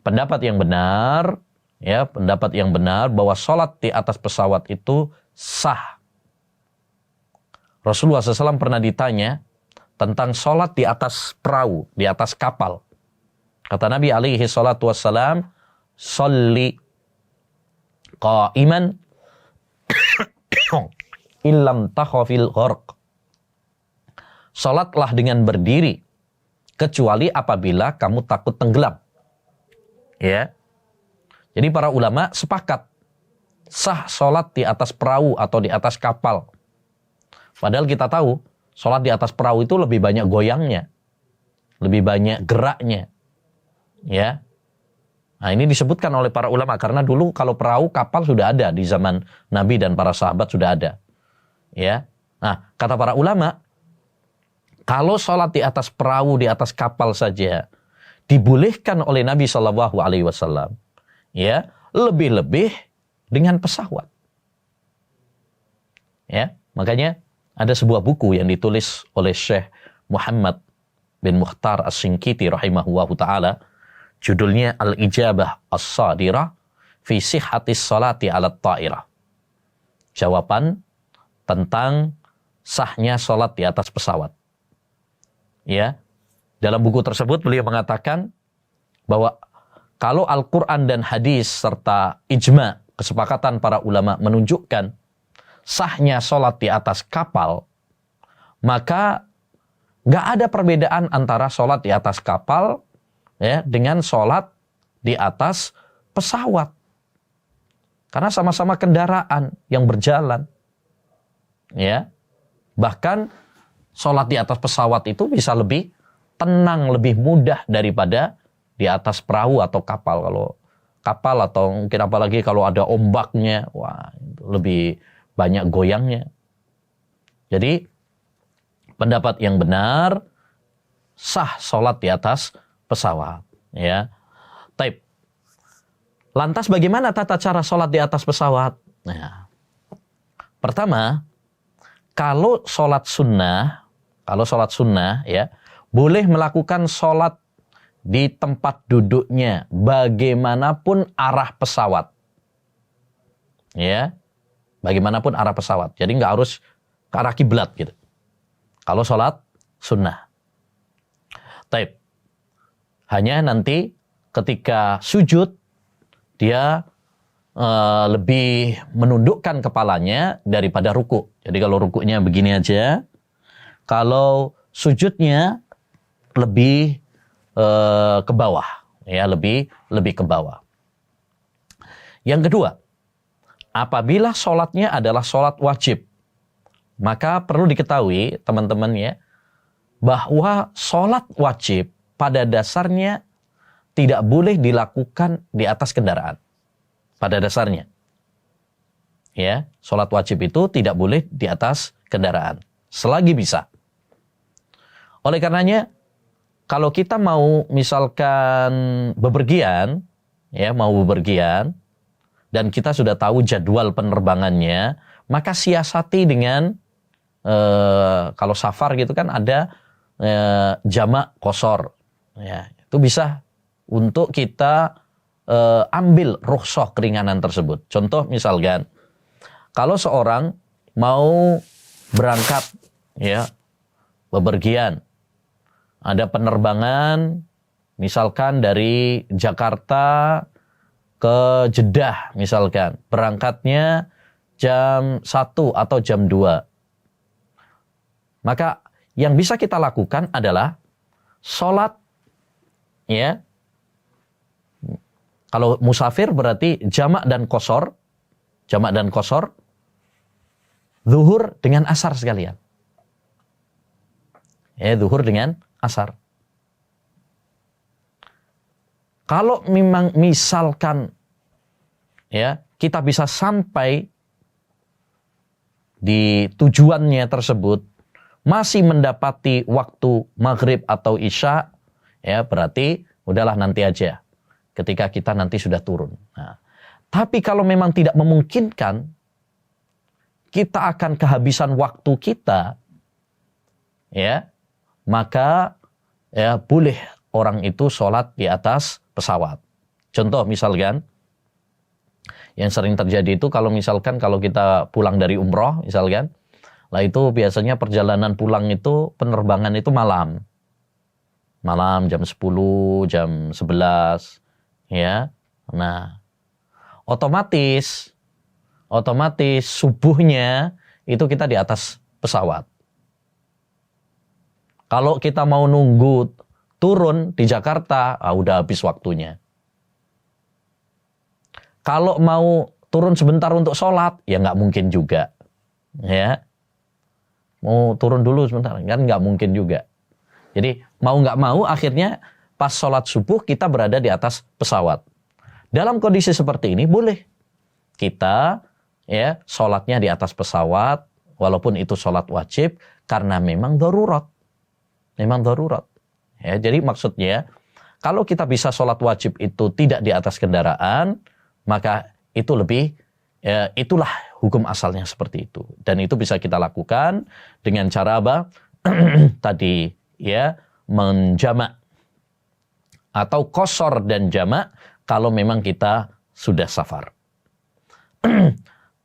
pendapat yang benar, ya pendapat yang benar bahwa sholat di atas pesawat itu sah. Rasulullah SAW pernah ditanya tentang sholat di atas perahu, di atas kapal. Kata Nabi alaihi salatu wassalam, "Sholli qa'iman illam takhafil gharq." Sholatlah dengan berdiri, kecuali apabila kamu takut tenggelam. Ya. Jadi para ulama sepakat sah sholat di atas perahu atau di atas kapal. Padahal kita tahu, sholat di atas perahu itu lebih banyak goyangnya, lebih banyak geraknya. Ya, nah ini disebutkan oleh para ulama, karena dulu kalau perahu, kapal sudah ada di zaman Nabi dan para sahabat sudah ada. Ya, nah kata para ulama, kalau sholat di atas perahu, di atas kapal saja, dibolehkan oleh Nabi SAW, ya, lebih-lebih dengan pesawat. Ya, makanya ada sebuah buku yang ditulis oleh Syekh Muhammad bin Mukhtar As-Shinkiti rahimahullahu ta'ala. Judulnya Al-Ijabah As-Sadirah fi Sihhatis Salati ala Ta'irah. Jawaban tentang sahnya sholat di atas pesawat. Ya. Dalam buku tersebut beliau mengatakan bahwa kalau Al-Quran dan hadis serta ijma, kesepakatan para ulama menunjukkan sahnya sholat di atas kapal, maka nggak ada perbedaan antara sholat di atas kapal ya dengan sholat di atas pesawat. Karena sama-sama kendaraan yang berjalan. Ya. Bahkan sholat di atas pesawat itu bisa lebih tenang, lebih mudah daripada di atas perahu atau kapal. Kalau kapal atau mungkin apalagi kalau ada ombaknya, wah, itu lebih banyak goyangnya. Jadi pendapat yang benar, sah sholat di atas pesawat. Ya. Taib. Lantas bagaimana tata cara sholat di atas pesawat? Nah, pertama, kalau sholat sunnah ya, boleh melakukan sholat di tempat duduknya bagaimanapun arah pesawat. Ya, bagaimanapun arah pesawat. Jadi nggak harus ke arah kiblat gitu. Kalau sholat sunnah. Taib. Hanya nanti ketika sujud, dia lebih menundukkan kepalanya daripada ruku. Jadi kalau rukunya begini aja, kalau sujudnya lebih ke bawah, ya lebih ke bawah. Yang kedua, apabila sholatnya adalah sholat wajib, maka perlu diketahui teman-teman ya, bahwa sholat wajib pada dasarnya tidak boleh dilakukan di atas kendaraan. Pada dasarnya. Ya, sholat wajib itu tidak boleh di atas kendaraan. Selagi bisa. Oleh karenanya, kalau kita mau misalkan bepergian, ya mau bepergian, dan kita sudah tahu jadwal penerbangannya, maka siasati dengan, kalau safar gitu kan ada jamak qashar. Ya, itu bisa untuk kita ambil rukhsah keringanan tersebut. Contoh misalkan, kalau seorang mau berangkat ya bepergian, ada penerbangan misalkan dari Jakarta ke Jeddah misalkan, berangkatnya jam 1 atau jam 2. Maka yang bisa kita lakukan adalah sholat ya. Kalau musafir berarti jamak dan qashar, zuhur dengan asar sekalian. Ya, zuhur dengan asar. Kalau memang misalkan ya, kita bisa sampai di tujuannya tersebut masih mendapati waktu maghrib atau isya, ya berarti udahlah nanti aja. Ketika kita nanti sudah turun. Nah, tapi kalau memang tidak memungkinkan, kita akan kehabisan waktu kita, ya, maka ya boleh orang itu sholat di atas pesawat. Contoh misalkan, yang sering terjadi itu kalau misalkan kalau kita pulang dari umroh, misalkan, lah itu biasanya perjalanan pulang itu penerbangan itu malam. Malam jam 10, jam 11. Ya, nah, otomatis subuhnya itu kita di atas pesawat. Kalau kita mau nunggu turun di Jakarta, udah habis waktunya. Kalau mau turun sebentar untuk sholat, ya nggak mungkin juga, ya. Mau turun dulu sebentar, kan nggak mungkin juga. Jadi mau nggak mau akhirnya pas sholat subuh kita berada di atas pesawat. Dalam kondisi seperti ini boleh kita ya sholatnya di atas pesawat walaupun itu sholat wajib karena memang darurat. Memang darurat. Ya, jadi maksudnya kalau kita bisa sholat wajib itu tidak di atas kendaraan, maka itu lebih ya, itulah hukum asalnya seperti itu. Dan itu bisa kita lakukan dengan cara apa? Tadi ya menjamak atau qashar dan jamak kalau memang kita sudah safar.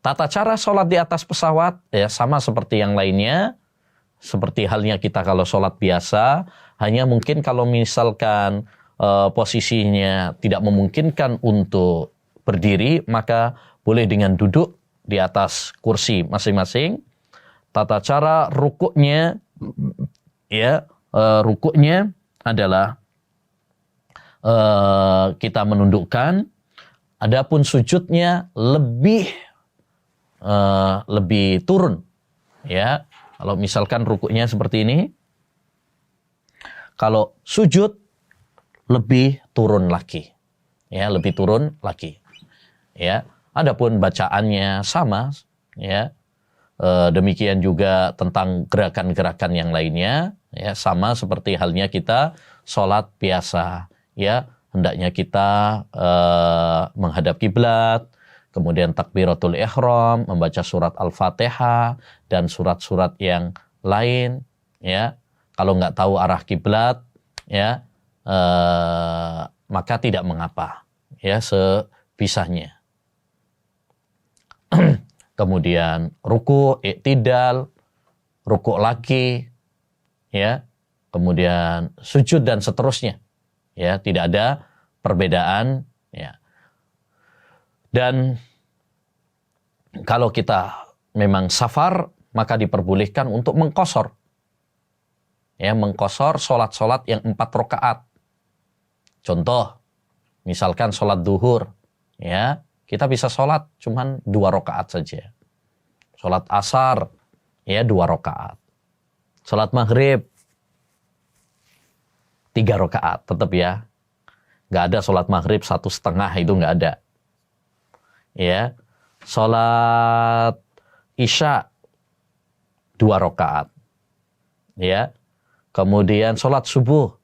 Tata cara sholat di atas pesawat ya sama seperti yang lainnya. seperti halnya kita kalau sholat biasa, hanya mungkin kalau misalkan posisinya tidak memungkinkan untuk berdiri, maka boleh dengan duduk di atas kursi masing-masing. Tata cara rukuknya, ya, rukuknya adalah kita menundukkan. Adapun sujudnya lebih turun, ya. Kalau misalkan rukuknya seperti ini, kalau sujud lebih turun lagi, ya, lebih turun lagi, ya. Adapun bacaannya sama, ya. Demikian juga tentang gerakan-gerakan yang lainnya, ya, sama seperti halnya kita sholat biasa, ya. Hendaknya kita menghadap kiblat, kemudian takbiratul ihram, membaca surat Al-Fatihah dan surat-surat yang lain, ya. Kalau nggak tahu arah kiblat, ya, maka tidak mengapa, ya, sebisanya. Kemudian ruku, i'tidal, ruku lagi, ya. Kemudian sujud dan seterusnya. Ya, tidak ada perbedaan, ya. Dan kalau kita memang safar, maka diperbolehkan untuk mengqashar. Ya, mengqashar sholat-sholat yang 4 rakaat. Contoh, misalkan sholat duhur, ya, kita bisa sholat cuman 2 rakaat saja. Sholat asar, ya, 2 rakaat. Sholat maghrib, 3 rakaat, tetap ya. Nggak ada sholat maghrib 1,5, itu nggak ada. Ya, sholat isya 2 rakaat. Ya, kemudian sholat subuh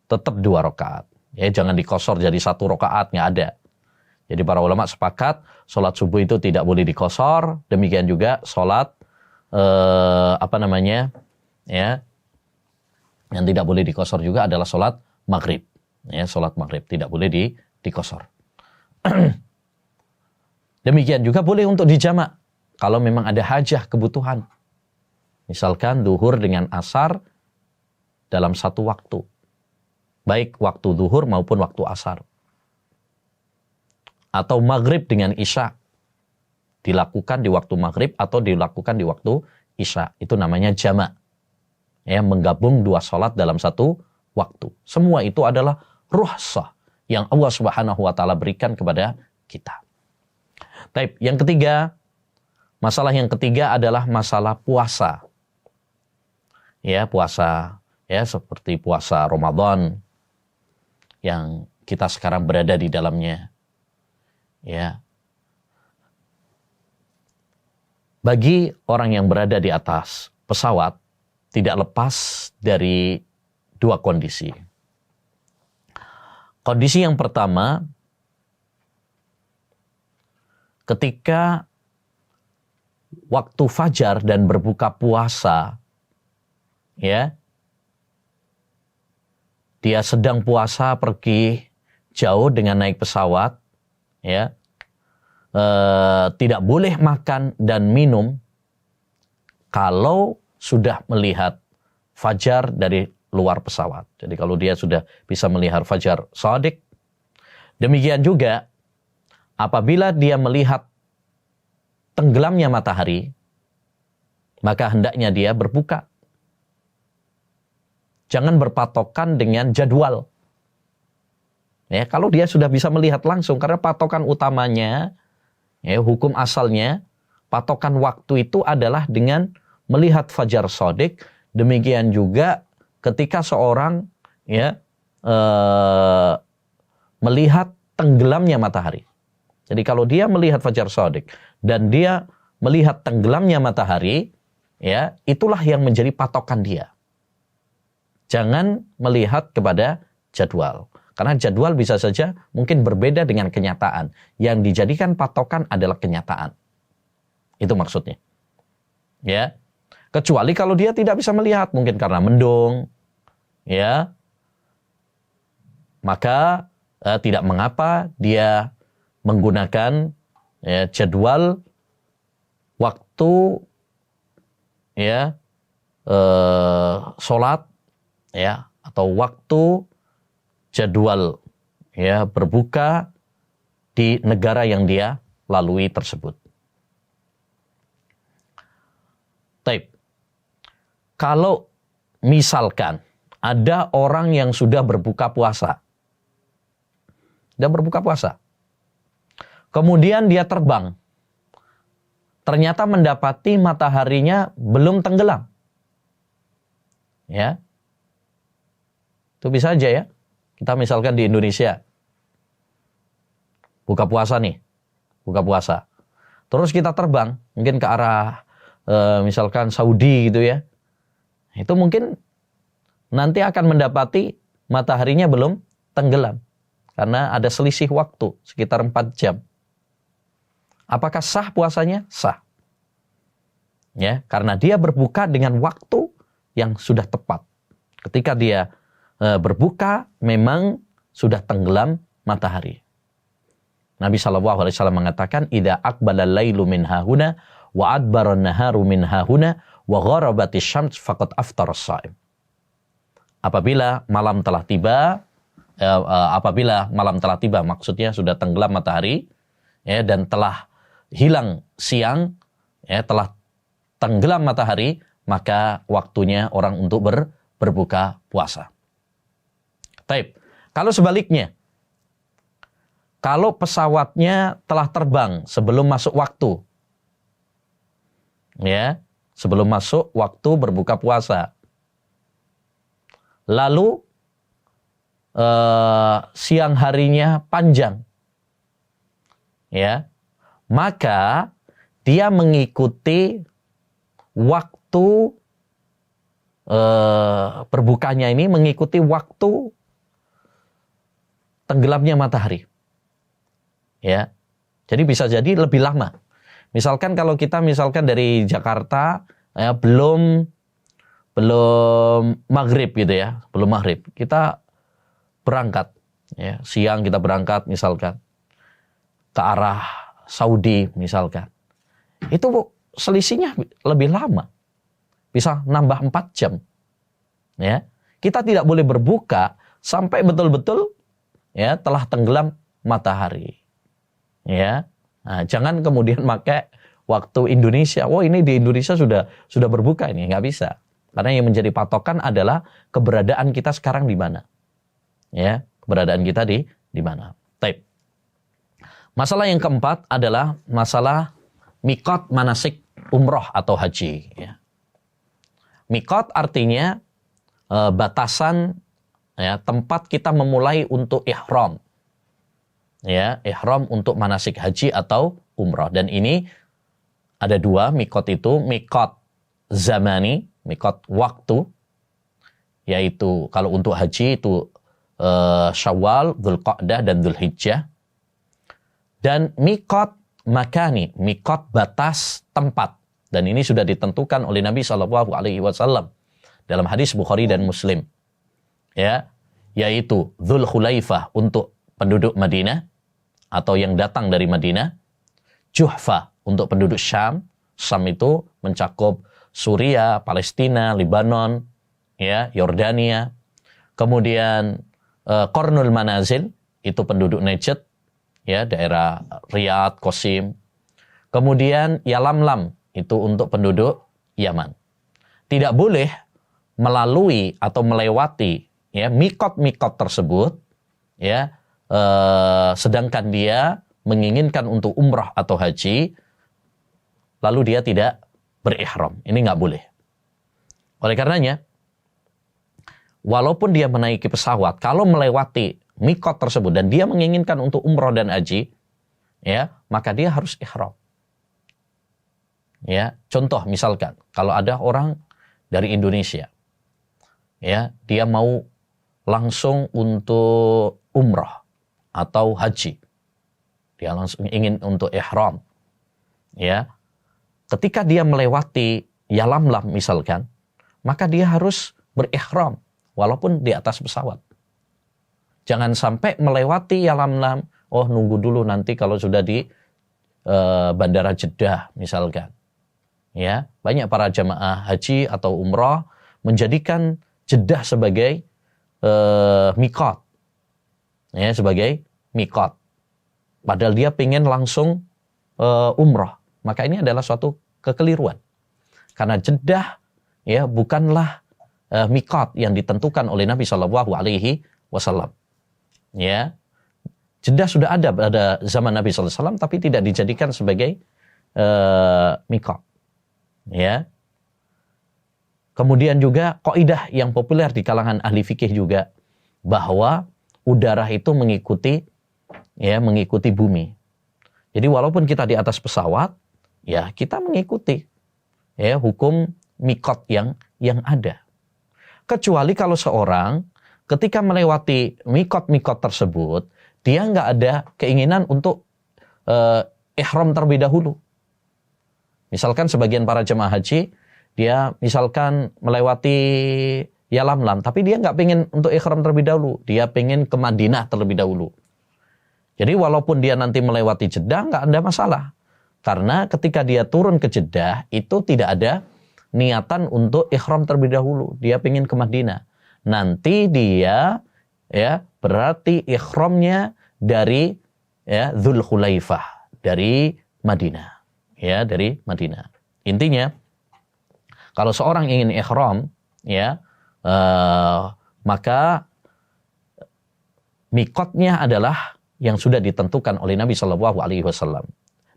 tetap 2 rakaat. Ya, jangan dikosor jadi 1 rakaat, nggak ada. Jadi para ulama sepakat sholat subuh itu tidak boleh dikosor. Demikian juga sholat ya. Yang tidak boleh dikosor juga adalah sholat maghrib. Ya, sholat maghrib tidak boleh dikosor. Demikian juga boleh untuk dijamak. Kalau memang ada hajah, kebutuhan. Misalkan duhur dengan asar dalam satu waktu. Baik waktu duhur maupun waktu asar. Atau maghrib dengan isya. Dilakukan di waktu maghrib atau dilakukan di waktu isya. Itu namanya jamak. Ya, menggabung 2 sholat dalam satu waktu. Semua itu adalah rukhsah yang Allah Subhanahu wa taala berikan kepada kita. Taib, yang ketiga, masalah yang ketiga adalah masalah puasa. Ya, puasa, ya, seperti puasa Ramadan yang kita sekarang berada di dalamnya. Ya. Bagi orang yang berada di atas pesawat, tidak lepas dari 2 kondisi. Kondisi yang pertama, ketika waktu fajar dan berbuka puasa, ya, dia sedang puasa pergi jauh dengan naik pesawat, ya, tidak boleh makan dan minum kalau sudah melihat fajar dari luar pesawat. Jadi kalau dia sudah bisa melihat fajar shadiq, demikian juga apabila dia melihat tenggelamnya matahari, maka hendaknya dia berbuka. Jangan berpatokan dengan jadwal. Ya, kalau dia sudah bisa melihat langsung, karena patokan utamanya, ya, hukum asalnya, patokan waktu itu adalah dengan melihat fajar shadiq. Demikian juga ketika seorang, ya, melihat tenggelamnya matahari. Jadi kalau dia melihat fajar shadiq dan dia melihat tenggelamnya matahari, ya, itulah yang menjadi patokan dia. Jangan melihat kepada jadwal. Karena jadwal bisa saja mungkin berbeda dengan kenyataan. Yang dijadikan patokan adalah kenyataan. Itu maksudnya. Ya. Kecuali kalau dia tidak bisa melihat, mungkin karena mendung, ya, maka tidak mengapa dia menggunakan, ya, jadwal waktu, ya, sholat ya, atau waktu jadwal ya berbuka di negara yang dia lalui tersebut. Taib. Kalau misalkan ada orang yang sudah berbuka puasa, kemudian dia terbang, ternyata mendapati mataharinya belum tenggelam, ya, itu bisa aja ya. Kita misalkan di Indonesia buka puasa, terus kita terbang mungkin ke arah misalkan Saudi gitu ya, itu mungkin nanti akan mendapati mataharinya belum tenggelam karena ada selisih waktu sekitar 4 jam. Apakah sah puasanya? Sah. Ya, karena dia berbuka dengan waktu yang sudah tepat. Ketika dia berbuka memang sudah tenggelam matahari. Nabi SAW mengatakan, "Idza aqbala al-lailu min hahuna wa adbara an-naharu min hahuna wa gharabatis syams faqad aftara as-shaim." Apabila malam telah tiba, maksudnya sudah tenggelam matahari ya, dan telah hilang siang ya, telah tenggelam matahari, maka waktunya orang untuk berbuka puasa. Taib. Kalau sebaliknya, kalau pesawatnya telah terbang sebelum masuk waktu, ya, sebelum masuk waktu berbuka puasa, lalu siang harinya panjang, ya, maka dia mengikuti waktu berbukanya ini mengikuti waktu tenggelamnya matahari. Ya. Jadi bisa jadi lebih lama. Misalkan kalau kita dari Jakarta ya, belum maghrib gitu ya, belum maghrib. Kita berangkat ya, siang kita berangkat misalkan ke arah Saudi misalkan. Itu selisihnya lebih lama. Bisa nambah 4 jam. Ya. Kita tidak boleh berbuka sampai betul-betul ya telah tenggelam matahari. Ya. Nah, jangan kemudian pakai waktu Indonesia. Oh, ini di Indonesia sudah berbuka ini, nggak bisa. Karena yang menjadi patokan adalah keberadaan kita sekarang di mana. Ya, keberadaan kita di mana. Taib. Masalah yang keempat adalah masalah miqat manasik umroh atau haji. Ya. Miqat artinya batasan ya, tempat kita memulai untuk ihram. Ya, ihram untuk manasik haji atau umrah. Dan ini ada 2 miqat itu, miqat zamani, miqat waktu, yaitu kalau untuk haji itu Syawal, Dzulqa'dah dan Dzulhijjah. Dan miqat makani, miqat batas tempat. Dan ini sudah ditentukan oleh Nabi SAW dalam hadis Bukhari dan Muslim. Ya, yaitu Dzulkhulaifah untuk penduduk Madinah atau yang datang dari Madinah, Juhfa untuk penduduk Syam. Syam itu mencakup Suriah, Palestina, Lebanon, ya, Yordania. Kemudian Qarnul Manazil itu penduduk Najd, ya, daerah Riyadh, Qasim. Kemudian Yalamlam itu untuk penduduk Yaman. Tidak boleh melalui atau melewati ya miqat-miqat tersebut ya, sedangkan dia menginginkan untuk umrah atau haji, lalu dia tidak berihram. Ini nggak boleh. Oleh karenanya, walaupun dia menaiki pesawat, kalau melewati miqat tersebut dan dia menginginkan untuk umrah dan haji, ya, maka dia harus ihram. Ya, contoh misalkan, kalau ada orang dari Indonesia, ya, dia mau langsung untuk umrah atau haji, dia langsung ingin untuk ihram, ya, ketika dia melewati Yalamlam misalkan, maka dia harus berihram walaupun di atas pesawat. Jangan sampai melewati Yalamlam, oh nunggu dulu nanti kalau sudah di Bandara Jeddah misalkan, Ya, banyak para jamaah haji atau umrah menjadikan Jeddah sebagai mikot, ya, sebagai mikot. Padahal dia pengen langsung umrah. Maka ini adalah suatu kekeliruan. Karena Jeddah ya bukanlah mikot yang ditentukan oleh Nabi Shallallahu Alaihi Wasallam. Ya, Jeddah sudah ada pada zaman Nabi Sallallahu Alaihi Wasallam, tapi tidak dijadikan sebagai mikot. Ya. Kemudian juga kaidah yang populer di kalangan ahli fikih juga bahwa udara itu mengikuti bumi. Jadi walaupun kita di atas pesawat, ya kita mengikuti ya hukum mikot yang ada. Kecuali kalau seorang ketika melewati mikot tersebut, dia nggak ada keinginan untuk ihram terlebih dahulu. Misalkan sebagian para jemaah haji, dia misalkan melewati Yalamlam, tapi dia nggak pengen untuk ihram terlebih dahulu. Dia pengen ke Madinah terlebih dahulu. Jadi walaupun dia nanti melewati Jeddah, nggak ada masalah. Karena ketika dia turun ke Jeddah, itu tidak ada niatan untuk ihram terlebih dahulu. Dia pengen ke Madinah. Nanti dia ya berarti ihramnya dari ya Dzulhulaifah, dari Madinah. Ya, dari Madinah. Intinya, kalau seorang ingin ihram, ya, maka mikotnya adalah yang sudah ditentukan oleh Nabi Shallallahu Alaihi Wasallam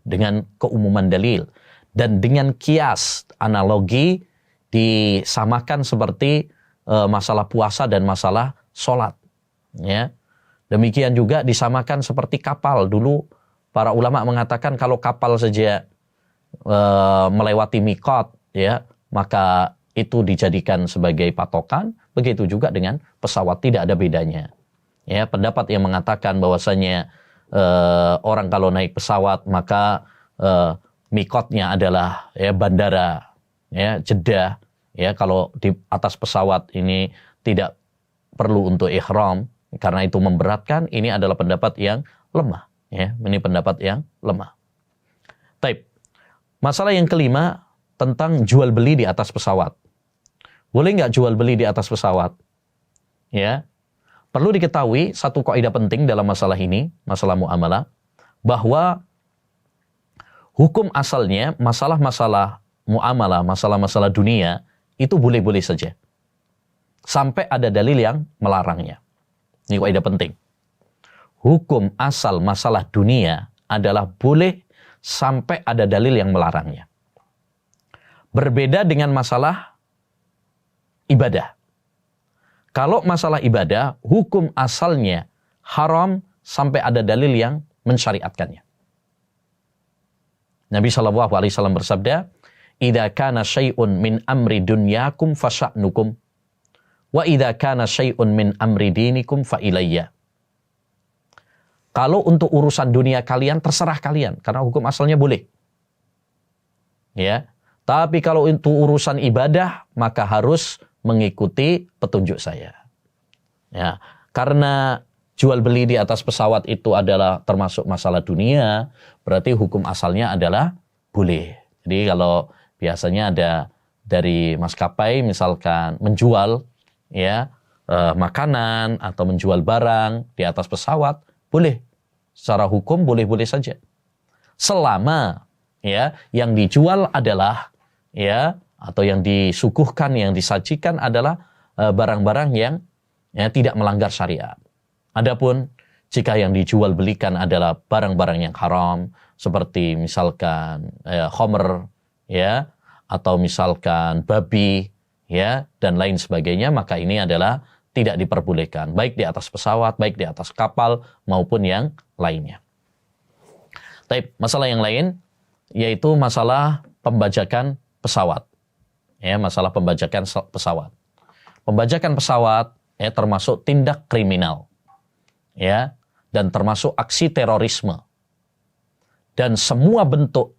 dengan keumuman dalil dan dengan kias analogi disamakan seperti masalah puasa dan masalah sholat. Ya, demikian juga disamakan seperti kapal. Dulu para ulama mengatakan kalau kapal saja melewati mikot, ya, maka itu dijadikan sebagai patokan. Begitu juga dengan pesawat, tidak ada bedanya. Ya, pendapat yang mengatakan bahwasanya orang kalau naik pesawat maka mikotnya adalah ya bandara, ya Jeddah. Ya, kalau di atas pesawat ini tidak perlu untuk ihram karena itu memberatkan. Ini adalah pendapat yang lemah. Ya, ini pendapat yang lemah. Taib. Masalah yang kelima tentang jual beli di atas pesawat. Boleh nggak jual beli di atas pesawat? Ya, perlu diketahui satu kaidah penting dalam masalah ini, masalah muamalah, bahwa hukum asalnya masalah-masalah muamalah, masalah-masalah dunia itu boleh-boleh saja, sampai ada dalil yang melarangnya. Ini kaidah penting. Hukum asal masalah dunia adalah boleh sampai ada dalil yang melarangnya. Berbeda dengan masalah ibadah. Kalau masalah ibadah, hukum asalnya haram sampai ada dalil yang mensyariatkannya. Nabi SAW bersabda, "Idza kana syai'un min amri dunyakum fasya'nukum, wa idza kana syai'un min amri dinikum fa ilayya." Kalau untuk urusan dunia kalian, terserah kalian. Karena hukum asalnya boleh. Ya. Tapi kalau untuk urusan ibadah, maka harus mengikuti petunjuk saya. Ya. Karena jual beli di atas pesawat itu adalah termasuk masalah dunia, berarti hukum asalnya adalah boleh. Jadi kalau biasanya ada dari maskapai misalkan menjual ya makanan atau menjual barang di atas pesawat, boleh. Secara hukum boleh-boleh saja. Selama ya yang dijual adalah ya atau yang disuguhkan, yang disajikan adalah barang-barang yang ya, tidak melanggar syariat. Adapun jika yang dijual belikan adalah barang-barang yang haram seperti misalkan khamr ya atau misalkan babi ya dan lain sebagainya, maka ini adalah tidak diperbolehkan, baik di atas pesawat, baik di atas kapal, maupun yang lainnya. Tapi masalah yang lain, yaitu masalah pembajakan pesawat. Ya, masalah pembajakan pesawat. Pembajakan pesawat ya, termasuk tindak kriminal. Ya, dan termasuk aksi terorisme. Dan semua bentuk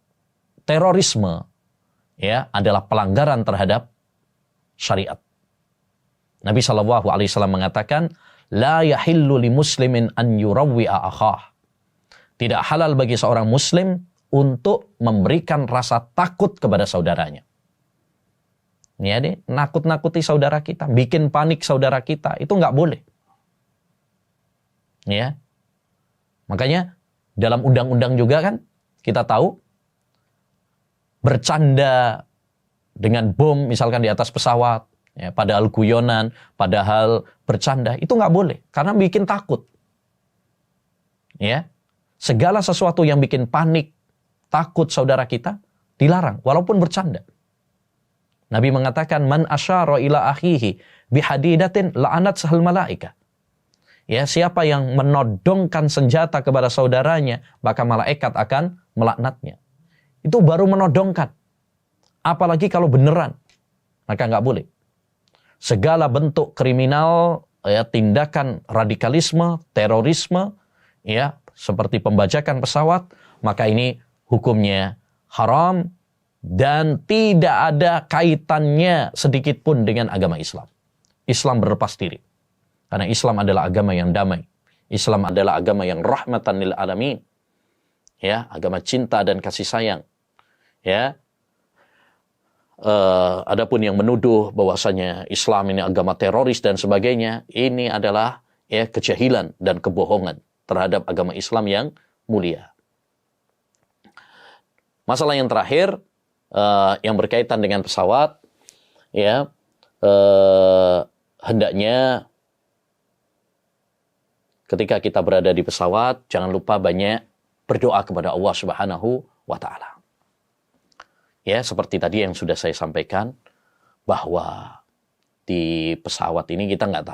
terorisme ya, adalah pelanggaran terhadap syariat. Nabi SAW mengatakan, La yahillu li muslimin an yurawwi'a akhah. Tidak halal bagi seorang muslim untuk memberikan rasa takut kepada saudaranya. Ya deh, nakut-nakuti saudara kita, bikin panik saudara kita, itu nggak boleh. Ya, makanya dalam undang-undang juga kan kita tahu bercanda dengan bom misalkan di atas pesawat, ya, padahal guyonan, padahal bercanda, itu nggak boleh karena bikin takut. Ya, segala sesuatu yang bikin panik, takut saudara kita dilarang walaupun bercanda. Nabi mengatakan man asyara ila akhihi bihadidatin la'anat sahal malaika. Ya, siapa yang menodongkan senjata kepada saudaranya, maka malaikat akan melaknatnya. Itu baru menodongkan. Apalagi kalau beneran, maka nggak boleh. Segala bentuk kriminal, ya, tindakan radikalisme, terorisme, ya, seperti pembajakan pesawat, maka ini hukumnya haram dan tidak ada kaitannya sedikit pun dengan agama Islam. Islam berlepas diri. Karena Islam adalah agama yang damai. Islam adalah agama yang rahmatan lil alamin. Ya, agama cinta dan kasih sayang. Ya. Adapun yang menuduh bahwasanya Islam ini agama teroris dan sebagainya, ini adalah ya kejahilan dan kebohongan terhadap agama Islam yang mulia. Masalah yang terakhir yang berkaitan dengan pesawat, ya, hendaknya ketika kita berada di pesawat jangan lupa banyak berdoa kepada Allah Subhanahu wa taala. Ya, seperti tadi yang sudah saya sampaikan bahwa di pesawat ini kita nggak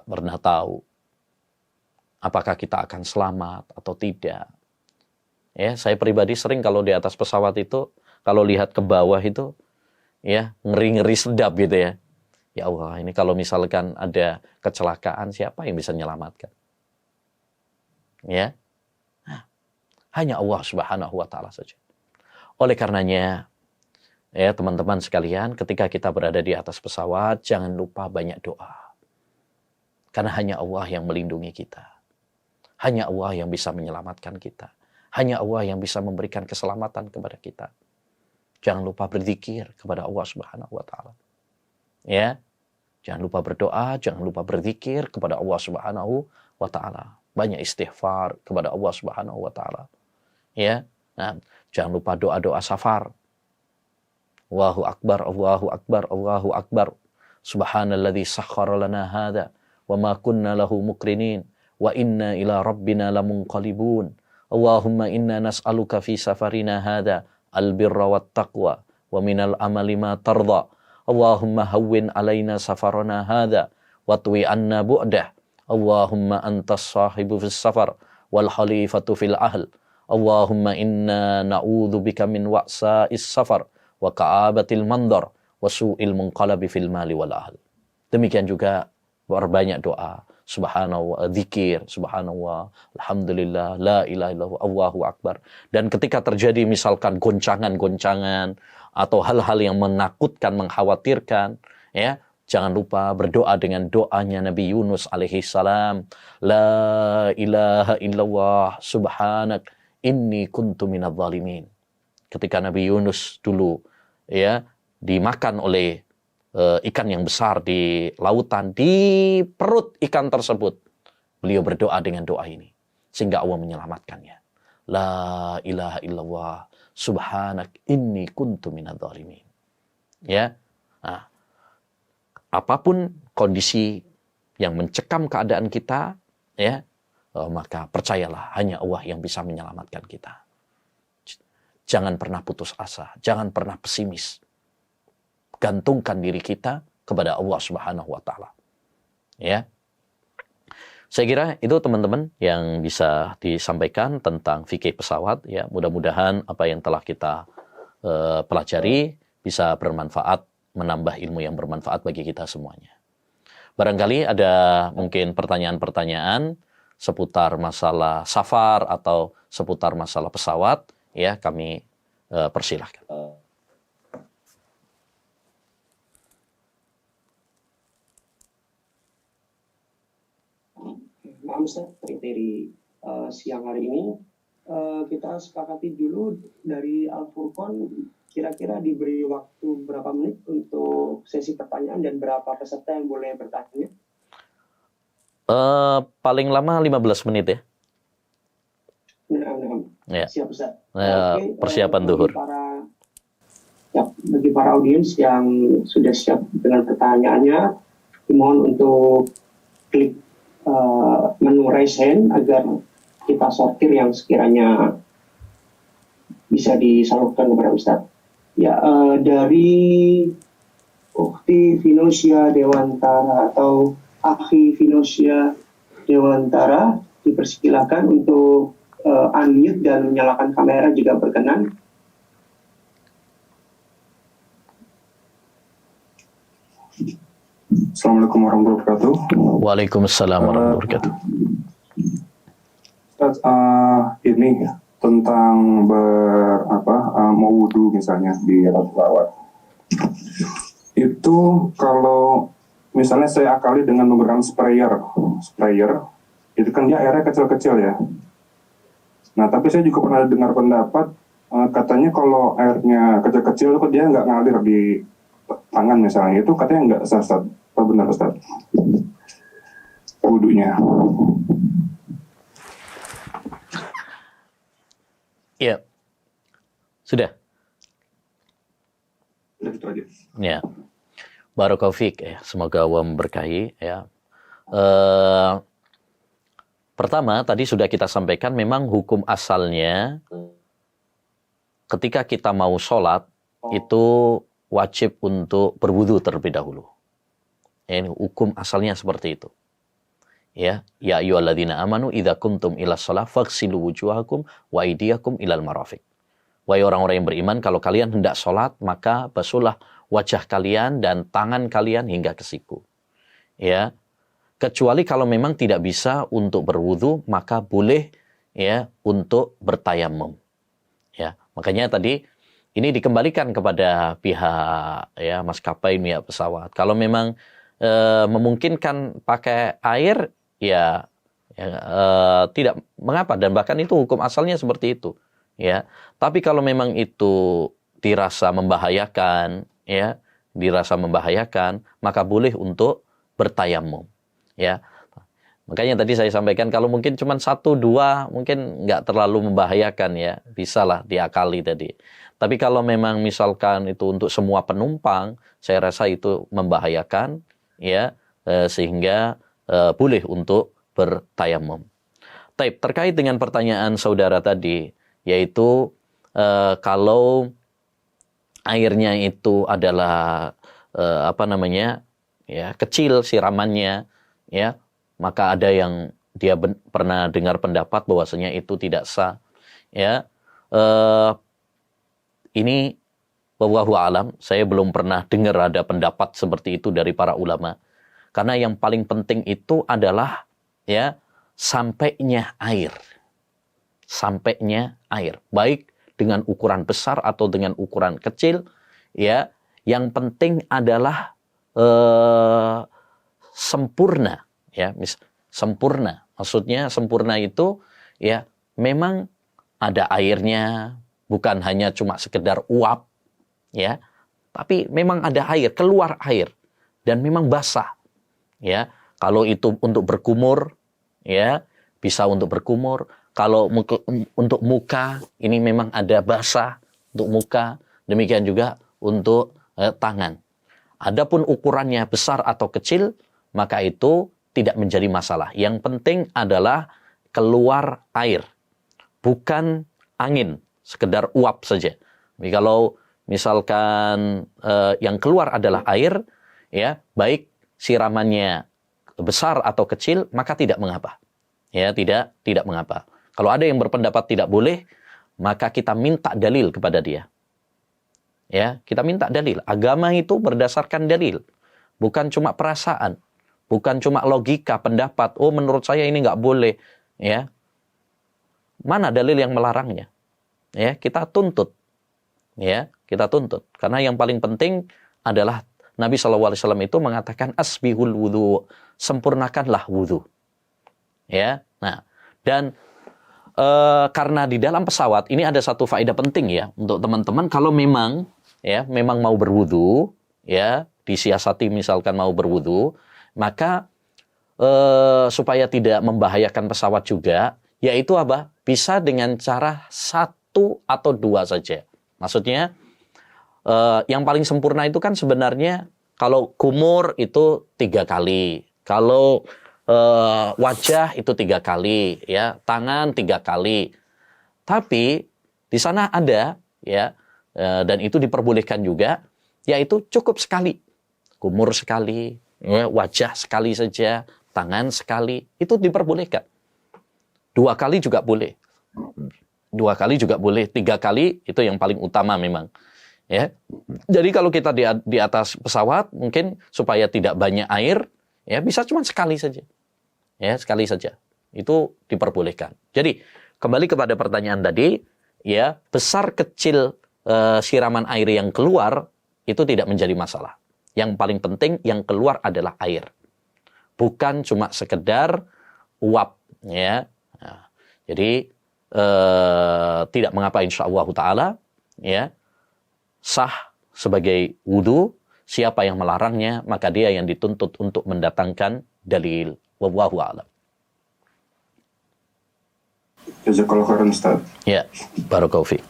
pernah tahu apakah kita akan selamat atau tidak. Ya, saya pribadi sering kalau di atas pesawat itu, kalau lihat ke bawah itu, ya, ngeri-ngeri sedap gitu ya. Ya Allah, ini kalau misalkan ada kecelakaan, siapa yang bisa menyelamatkan? Ya, hanya Allah Subhanahu wa taala saja. Oleh karenanya, ya teman-teman sekalian, ketika kita berada di atas pesawat, jangan lupa banyak doa. Karena hanya Allah yang melindungi kita. Hanya Allah yang bisa menyelamatkan kita. Hanya Allah yang bisa memberikan keselamatan kepada kita. Jangan lupa berzikir kepada Allah Subhanahu wa taala. Ya. Jangan lupa berdoa, jangan lupa berzikir kepada Allah Subhanahu wa taala. Banyak istighfar kepada Allah Subhanahu wa taala. Ya. Nah, jangan lupa doa-doa safar. Allahu akbar, Allahu akbar, Allahu akbar. Subhanalladzi sakhkhara lana hadza wa ma kunna lahu muqrinin wa inna ila rabbina lamunqalibun. Allahumma inna nas'aluka fi safarina hadha al-birra wat taqwa wa minal amali ma tarda. Allahumma hawwin alaina safarana hadha wa twi anna bu'dah. Allahumma antas sahibu fis safar wal khalifatu fil ahl. Allahumma inna na'udzubika min wa'sa'is safar wa ka'abatil mandar wa su'il munqalabi fil mali wal ahl. Demikian juga berbanyak doa. Subhanallah, zikir, subhanallah, alhamdulillah, la ilaha illallah, Allahu akbar. Dan ketika terjadi misalkan goncangan-goncangan atau hal-hal yang menakutkan, mengkhawatirkan, ya, jangan lupa berdoa dengan doanya Nabi Yunus alaihi salam, la ilaha illallah, subhanak, inni kuntu minadz zalimin. Ketika Nabi Yunus dulu, ya, dimakan oleh ikan yang besar di lautan, di perut ikan tersebut, beliau berdoa dengan doa ini sehingga Allah menyelamatkannya. La ilaha illallah, subhanak inni kuntu minadz zalimin. Ya. Nah, apapun kondisi yang mencekam keadaan kita, ya, maka percayalah hanya Allah yang bisa menyelamatkan kita. Jangan pernah putus asa, jangan pernah pesimis. Gantungkan diri kita kepada Allah Subhanahu wa taala. Ya. Saya kira itu teman-teman yang bisa disampaikan tentang fikih pesawat, ya. Mudah-mudahan apa yang telah kita pelajari bisa bermanfaat, menambah ilmu yang bermanfaat bagi kita semuanya. Barangkali ada mungkin pertanyaan-pertanyaan seputar masalah safar atau seputar masalah pesawat, ya, kami persilahkan. Maaf Ustaz, dari siang hari ini kita sepakati dulu dari Al-Furqan, kira-kira diberi waktu berapa menit untuk sesi pertanyaan dan berapa peserta yang boleh bertanya? Paling lama 15 menit ya. Ya. Siap, Ustaz. Persiapan duhur. Bagi para audiens yang sudah siap dengan pertanyaannya, dimohon untuk klik menu raise hand agar kita sortir yang sekiranya bisa disalurkan kepada Ustaz. Ya, dari Ukti Vinosia Dewantara atau Akhi Vinosia Dewantara, dipersilakan untuk unmute dan menyalakan kamera jika berkenan. Assalamualaikum warahmatullahi wabarakatuh. Waalaikumsalam warahmatullahi wabarakatuh. Ustaz, ini tentang mau wudhu misalnya di atas selawat. Itu kalau misalnya saya akali dengan menggunakan sprayer, itu kan dia airnya kecil-kecil ya. Nah, tapi saya juga pernah dengar pendapat katanya kalau airnya kecil-kecil itu dia nggak ngalir di tangan misalnya, itu katanya nggak sah, Ustaz. Apa benar, Ustaz? Wudhunya. Ya, sudah. Udah gitu aja. Ya, barakallahu fiik ya. Semoga Allah memberkahi ya. Pertama, tadi sudah kita sampaikan memang hukum asalnya ketika kita mau sholat itu wajib untuk berwudu terlebih dahulu. Ya, ini hukum asalnya seperti itu. Ya ayyuhalladzina amanu idza qumtum ila shalah faghsilu wujuhakum wa aydiyakum ilal marafiq. Wahai orang-orang yang beriman, kalau kalian hendak sholat, maka basuhlah wajah kalian dan tangan kalian hingga ke siku. Ya. Kecuali kalau memang tidak bisa untuk berwudu, maka boleh ya untuk bertayamum. Ya, makanya tadi ini dikembalikan kepada pihak ya maskapai, pihak pesawat. Kalau memang memungkinkan pakai air, tidak mengapa, dan bahkan itu hukum asalnya seperti itu. Ya, tapi kalau memang itu dirasa membahayakan, maka boleh untuk bertayamum. Ya, makanya tadi saya sampaikan kalau mungkin cuma 1-2 mungkin nggak terlalu membahayakan ya, bisalah diakali tadi. Tapi kalau memang misalkan itu untuk semua penumpang, saya rasa itu membahayakan ya, sehingga boleh untuk bertayamum. Terkait dengan pertanyaan saudara tadi, yaitu kalau airnya itu adalah kecil siramannya, ya, maka ada yang dia pernah dengar pendapat bahwasanya itu tidak sah. Ya, ini wallahu alam, saya belum pernah dengar ada pendapat seperti itu dari para ulama. Karena yang paling penting itu adalah ya sampainya air. Sampainya air, baik dengan ukuran besar atau dengan ukuran kecil, ya, yang penting adalah sempurna, ya, sempurna. Maksudnya sempurna itu, ya, memang ada airnya, bukan hanya cuma sekedar uap, ya, tapi memang ada air, keluar air, dan memang basah, ya. Kalau itu untuk berkumur, ya, bisa untuk berkumur. Kalau untuk muka, ini memang ada basah untuk muka, demikian juga untuk tangan. Adapun ukurannya besar atau kecil, maka itu tidak menjadi masalah. Yang penting adalah keluar air, bukan angin, sekedar uap saja. Jadi kalau misalkan yang keluar adalah air, ya, baik siramannya besar atau kecil, maka tidak mengapa. Ya, tidak mengapa. Kalau ada yang berpendapat tidak boleh, maka kita minta dalil kepada dia. Ya, kita minta dalil. Agama itu berdasarkan dalil, bukan cuma perasaan, bukan cuma logika, pendapat. Oh, menurut saya ini nggak boleh. Ya, mana dalil yang melarangnya? Ya, kita tuntut. Ya, kita tuntut. Karena yang paling penting adalah Nabi SAW itu mengatakan asbihul wudhu, sempurnakanlah wudhu. Ya, nah, dan karena di dalam pesawat ini ada satu faedah penting ya untuk teman-teman, kalau memang mau berwudu, ya disiasati misalkan mau berwudu, maka supaya tidak membahayakan pesawat juga, yaitu apa? Bisa dengan cara 1 atau 2 saja. Maksudnya yang paling sempurna itu kan sebenarnya kalau kumur itu 3 kali, kalau wajah itu 3 kali, ya tangan 3 kali. Tapi di sana ada ya, dan itu diperbolehkan juga, yaitu cukup sekali, kumur sekali, ya, wajah sekali saja, tangan sekali, itu diperbolehkan. 2 kali juga boleh, 2 kali juga boleh, 3 kali itu yang paling utama memang. Ya, jadi kalau kita di atas pesawat mungkin supaya tidak banyak air, ya bisa cuma sekali saja. Ya, sekali saja. Itu diperbolehkan. Jadi, kembali kepada pertanyaan tadi, ya, besar kecil siraman air yang keluar itu tidak menjadi masalah. Yang paling penting yang keluar adalah air. Bukan cuma sekedar uap, ya. Nah, jadi tidak mengapa insyaallah taala, ya, sah sebagai wudu. Siapa yang melarangnya, maka dia yang dituntut untuk mendatangkan dalil. Wallahu a'lam. Jazakallahu khairan Ustaz. Ya, barakallahu fiik.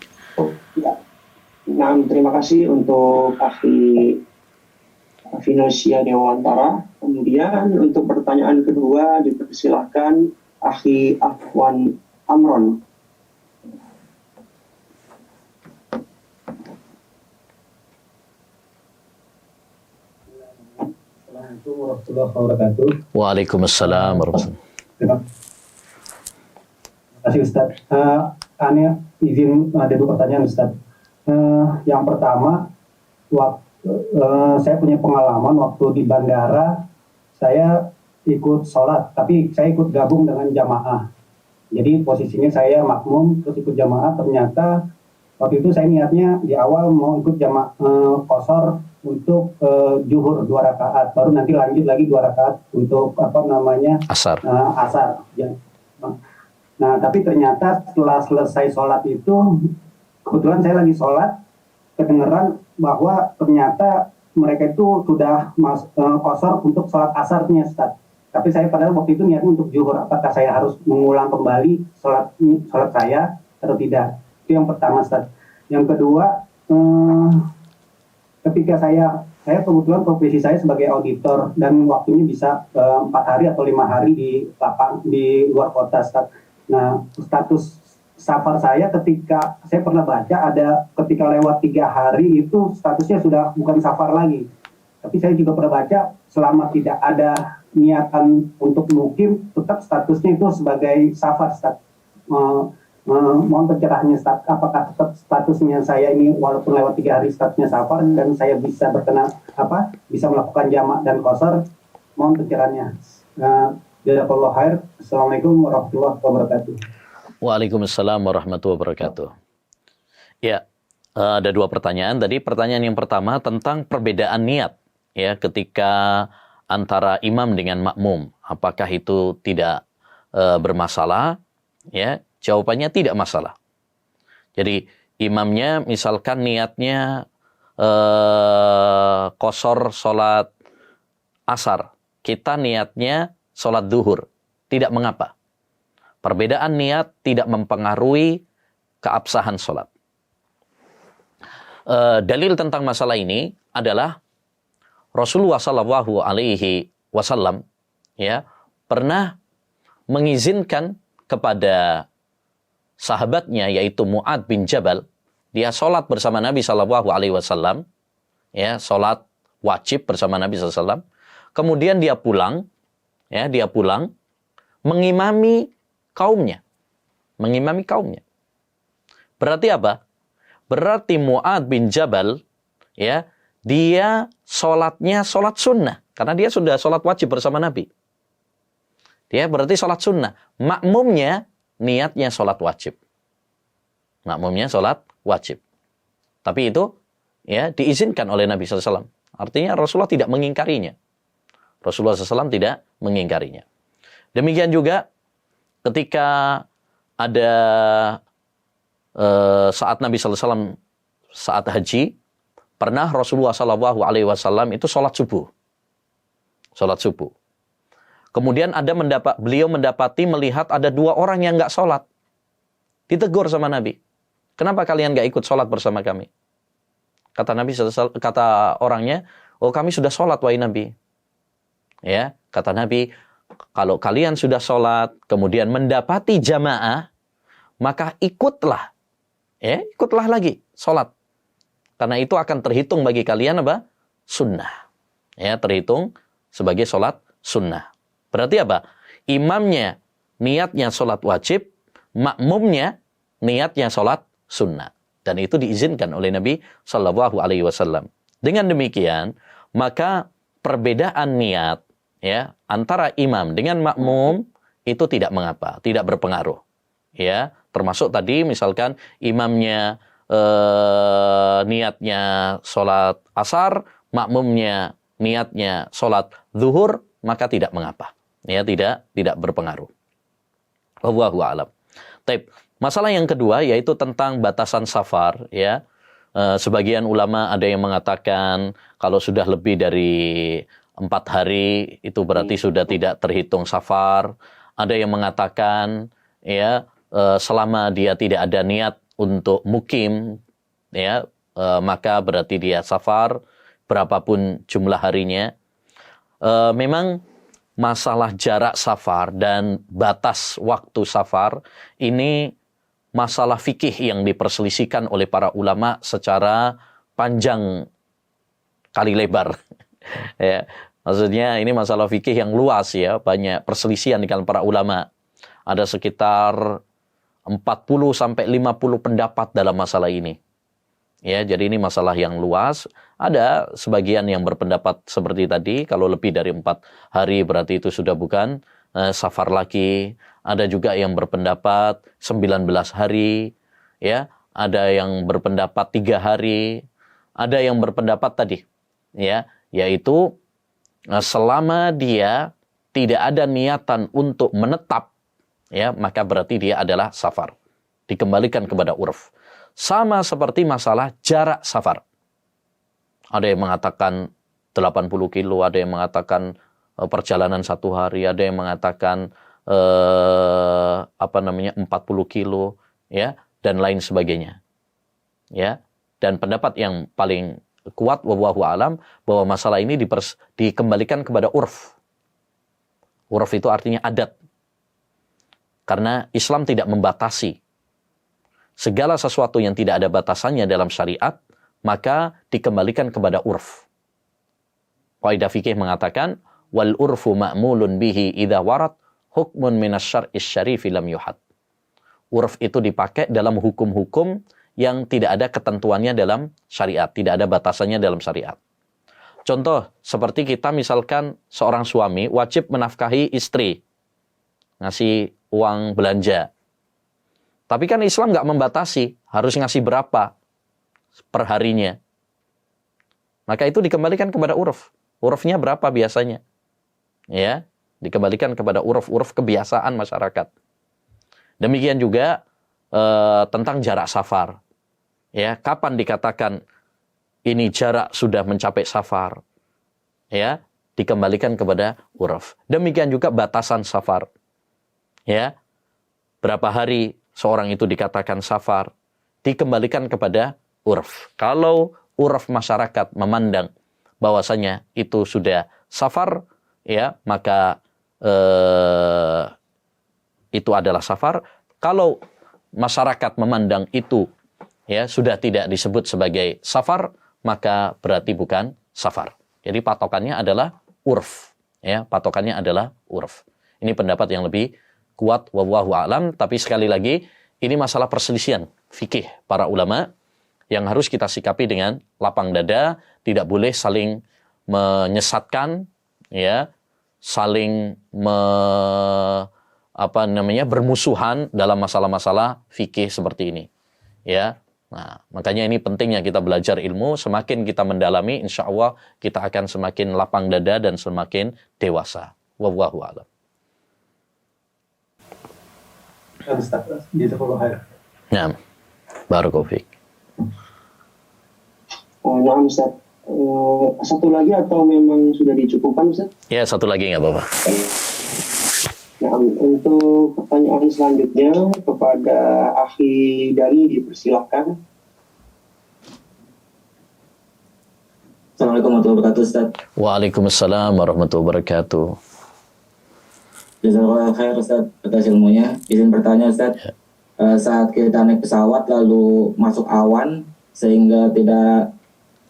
Ya. Nah, terima kasih untuk Akhi Finasia Dewantara. Kemudian untuk pertanyaan kedua dipersilahkan Akhi Afwan Amron. Assalamualaikum warahmatullahi wabarakatuh. Waalaikumsalam warahmatullahi wabarakatuh. Terima kasih Ustaz. Ane izin ada 2 pertanyaan Ustaz. Yang pertama, saya punya pengalaman waktu di bandara, saya ikut sholat, tapi saya ikut gabung dengan jamaah. Jadi posisinya saya makmum, terus ikut jamaah. Ternyata waktu itu saya niatnya di awal mau ikut jamaah qashar untuk zuhur 2 rakaat, baru nanti lanjut lagi 2 rakaat untuk Asar. asar. Ya. Nah, tapi ternyata setelah selesai sholat itu, kebetulan saya lagi sholat, kedengeran bahwa ternyata mereka itu sudah qashar untuk sholat asarnya, Ustaz. Tapi saya padahal waktu itu niatnya untuk zuhur. Apakah saya harus mengulang kembali sholat saya atau tidak? Itu yang pertama, Ustaz. Yang kedua, ketika saya kebetulan profesi saya sebagai auditor dan waktunya bisa 4 hari atau 5 hari di luar kota, Ustaz. Nah, status safar saya ketika saya pernah baca ada ketika lewat 3 hari itu statusnya sudah bukan safar lagi. Tapi saya juga pernah baca selama tidak ada niatan untuk mukim, tetap statusnya itu sebagai safar, Ustaz. Mohon pencerahannya, Ustaz. Apakah tetap statusnya saya ini walaupun lewat 3 hari statusnya safar dan saya bisa bisa melakukan jamak dan qashar? Mohon pencerahannya. Jazakallahu khair. Assalamualaikum warahmatullahi wabarakatuh. Waalaikumsalam warahmatullahi wabarakatuh. Ya, ada 2 pertanyaan. Tadi pertanyaan yang pertama tentang perbedaan niat, ya, ketika antara imam dengan makmum. Apakah itu tidak bermasalah? Ya, jawabannya tidak masalah. Jadi imamnya misalkan niatnya qashar sholat asar, kita niatnya sholat duhur, tidak mengapa. Perbedaan niat tidak mempengaruhi keabsahan sholat. Dalil tentang masalah ini adalah Rasulullah Shallallahu Alaihi Wasallam, ya, pernah mengizinkan kepada sahabatnya yaitu Mu'ad bin Jabal, dia sholat bersama Nabi Shallallahu Alaihi Wasallam, ya, sholat wajib bersama Nabi SAW. Kemudian dia pulang, mengimami kaumnya. Berarti apa? Berarti Mu'ad bin Jabal, ya, dia sholatnya sholat sunnah. Karena dia sudah sholat wajib bersama Nabi. Dia berarti sholat sunnah. Makmumnya niatnya sholat wajib. Tapi itu, ya, diizinkan oleh Nabi SAW. Artinya Rasulullah tidak mengingkarinya. Rasulullah SAW tidak mengingkarinya. Demikian juga ketika ada saat Nabi sallallahu alaihi wasallam saat haji, pernah Rasulullah sallallahu alaihi wasallam itu sholat subuh. Sholat subuh. Kemudian beliau melihat ada 2 orang yang nggak sholat. Ditegur sama Nabi. Kenapa kalian nggak ikut sholat bersama kami? Kata orangnya, oh kami sudah sholat wahai Nabi. Ya, kata Nabi, kalau kalian sudah sholat, kemudian mendapati jamaah, maka ikutlah. Ya, ikutlah lagi sholat. Karena itu akan terhitung bagi kalian apa? Sunnah. Ya, terhitung sebagai sholat sunnah. Berarti apa? Imamnya niatnya sholat wajib, makmumnya niatnya sholat sunnah. Dan itu diizinkan oleh Nabi Shallallahu Alaihi Wasallam. Dengan demikian, maka perbedaan niat ya antara imam dengan makmum itu tidak mengapa, tidak berpengaruh. Ya, termasuk tadi misalkan imamnya niatnya sholat asar, makmumnya niatnya sholat zuhur, maka tidak mengapa. Ya, tidak berpengaruh. Wallahu a'lam. Taib. Masalah yang kedua yaitu tentang batasan safar. Ya, sebagian ulama ada yang mengatakan kalau sudah lebih dari 4 hari itu berarti sudah tidak terhitung safar. Ada yang mengatakan ya selama dia tidak ada niat untuk mukim, ya maka berarti dia safar berapapun jumlah harinya. Memang masalah jarak safar dan batas waktu safar ini masalah fikih yang diperselisihkan oleh para ulama secara panjang kali lebar. Ya, maksudnya ini masalah fikih yang luas ya, banyak perselisihan di kalangan para ulama. Ada sekitar 40 sampai 50 pendapat dalam masalah ini. Ya, jadi ini masalah yang luas. Ada sebagian yang berpendapat seperti tadi, kalau lebih dari 4 hari berarti itu sudah bukan safar lagi. Ada juga yang berpendapat 19 hari, ya. Ada yang berpendapat 3 hari. Ada yang berpendapat tadi, ya, yaitu selama dia tidak ada niatan untuk menetap, ya, maka berarti dia adalah safar. Dikembalikan kepada urf. Sama seperti masalah jarak safar. Ada yang mengatakan 80 kilo, ada yang mengatakan perjalanan 1 hari, ada yang mengatakan 40 kilo, ya, dan lain sebagainya. Ya, dan pendapat yang paling kuat wallahu alam bahwa masalah ini dikembalikan kepada urf. Urf itu artinya adat. Karena Islam tidak membatasi. Segala sesuatu yang tidak ada batasannya dalam syariat, maka dikembalikan kepada urf. Qaidah fikih mengatakan, wal urfu ma'mulun bihi idza warat hukmun minas syar'is syarifi lam yuhad. Urf itu dipakai dalam hukum-hukum yang tidak ada ketentuannya dalam syariat, tidak ada batasannya dalam syariat. Contoh, seperti kita misalkan seorang suami wajib menafkahi istri, ngasih uang belanja. Tapi kan Islam nggak membatasi, harus ngasih berapa per harinya. Maka itu dikembalikan kepada urf. Urfnya berapa biasanya? Ya, dikembalikan kepada urf kebiasaan masyarakat. Demikian juga tentang jarak safar. Ya, kapan dikatakan ini jarak sudah mencapai safar? Ya, dikembalikan kepada urf. Demikian juga batasan safar. Ya, berapa hari seorang itu dikatakan safar, dikembalikan kepada urf. Kalau urf masyarakat memandang bahwasanya itu sudah safar, ya, maka itu adalah safar. Kalau masyarakat memandang itu ya sudah tidak disebut sebagai safar, maka berarti bukan safar. Jadi patokannya adalah urf, ya, patokannya adalah urf. Ini pendapat yang lebih kuat wallahu a'lam, tapi sekali lagi ini masalah perselisihan fikih para ulama yang harus kita sikapi dengan lapang dada, tidak boleh saling menyesatkan, ya, saling bermusuhan dalam masalah-masalah fikih seperti ini, ya. Nah, makanya ini pentingnya kita belajar ilmu, semakin kita mendalami, insya Allah kita akan semakin lapang dada dan semakin dewasa. Wallahu a'lam. Ustaz. Jazakallahu khair. Nah, barakallahu fiik. Nah, Ustaz. Satu lagi atau memang sudah dicukupkan, Ustaz? Ya, satu lagi nggak apa-apa. Nah, untuk pertanyaan selanjutnya kepada Akhi Dani dipersilahkan. Assalamualaikum warahmatullahi wabarakatuh, Ustaz. Waalaikumsalam warahmatullahi wabarakatuh. Jazakallahu khair, Ustaz, atas ilmunya. Izin bertanya, Ustaz. Saat kita naik pesawat lalu masuk awan sehingga tidak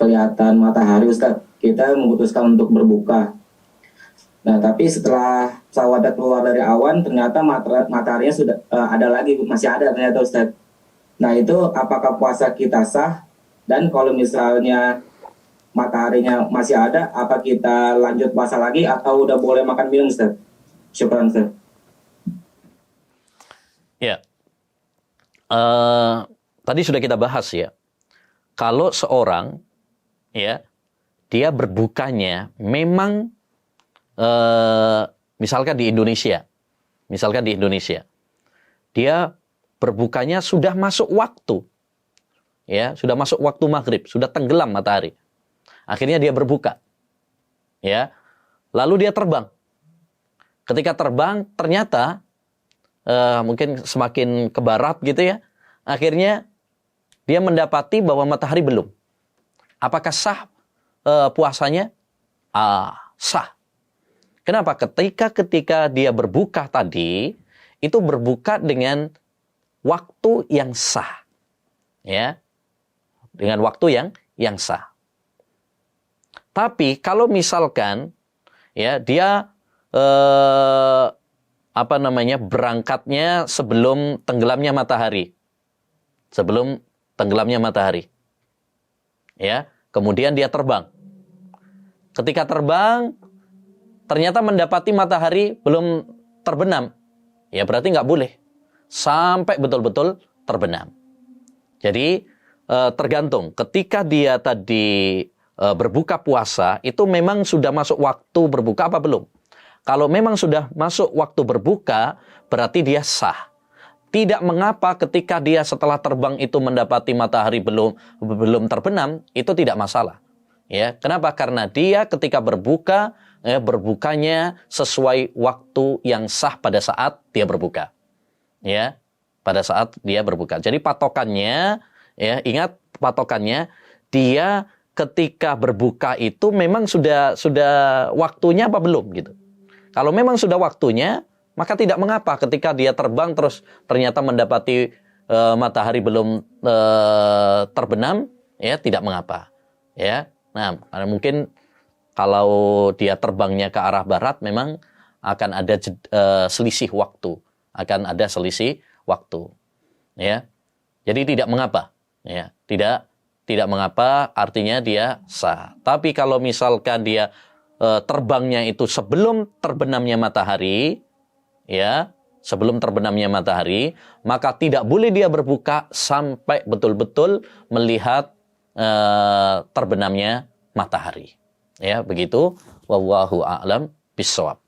kelihatan matahari, Ustaz, kita memutuskan untuk berbuka. Nah, tapi setelah pesawatnya keluar dari awan, ternyata mataharinya sudah ada lagi, masih ada ternyata, Ustaz. Nah, itu apakah puasa kita sah? Dan kalau misalnya mataharinya masih ada, apa kita lanjut puasa lagi atau udah boleh makan minum, Ustaz? Syukran, Ustaz. Ya, tadi sudah kita bahas ya. Kalau seorang ya dia berbukanya memang misalkan di Indonesia, dia berbukanya sudah masuk waktu, ya sudah masuk waktu maghrib, sudah tenggelam matahari. Akhirnya dia berbuka, ya. Lalu dia terbang. Ketika terbang, ternyata mungkin semakin ke barat gitu ya. Akhirnya dia mendapati bahwa matahari belum. Apakah sah puasanya? Sah. Kenapa? Ketika dia berbuka tadi, itu berbuka dengan waktu yang sah, ya, dengan waktu yang sah. Tapi kalau misalkan ya dia berangkatnya sebelum tenggelamnya matahari, ya, kemudian dia terbang. Ketika terbang, ternyata mendapati matahari belum terbenam, ya berarti nggak boleh sampai betul-betul terbenam. Jadi tergantung. Ketika dia tadi berbuka puasa, itu memang sudah masuk waktu berbuka apa belum? Kalau memang sudah masuk waktu berbuka, berarti dia sah. Tidak mengapa ketika dia setelah terbang itu mendapati matahari belum terbenam, itu tidak masalah. Ya, kenapa? Karena dia ketika berbuka, berbukanya sesuai waktu yang sah pada saat dia berbuka. Ya, pada saat dia berbuka. Jadi patokannya, ya, ingat patokannya, dia ketika berbuka itu memang sudah waktunya apa belum gitu. Kalau memang sudah waktunya, maka tidak mengapa ketika dia terbang terus ternyata mendapati matahari belum terbenam, ya tidak mengapa. Ya, nah karena mungkin kalau dia terbangnya ke arah barat, memang akan ada selisih waktu, Ya, jadi tidak mengapa, ya tidak mengapa, artinya dia sah. Tapi kalau misalkan dia terbangnya itu sebelum terbenamnya matahari, ya, sebelum terbenamnya matahari, maka tidak boleh dia berbuka sampai betul-betul melihat terbenamnya matahari. Ya, begitu. Wallahu a'lam bishawab.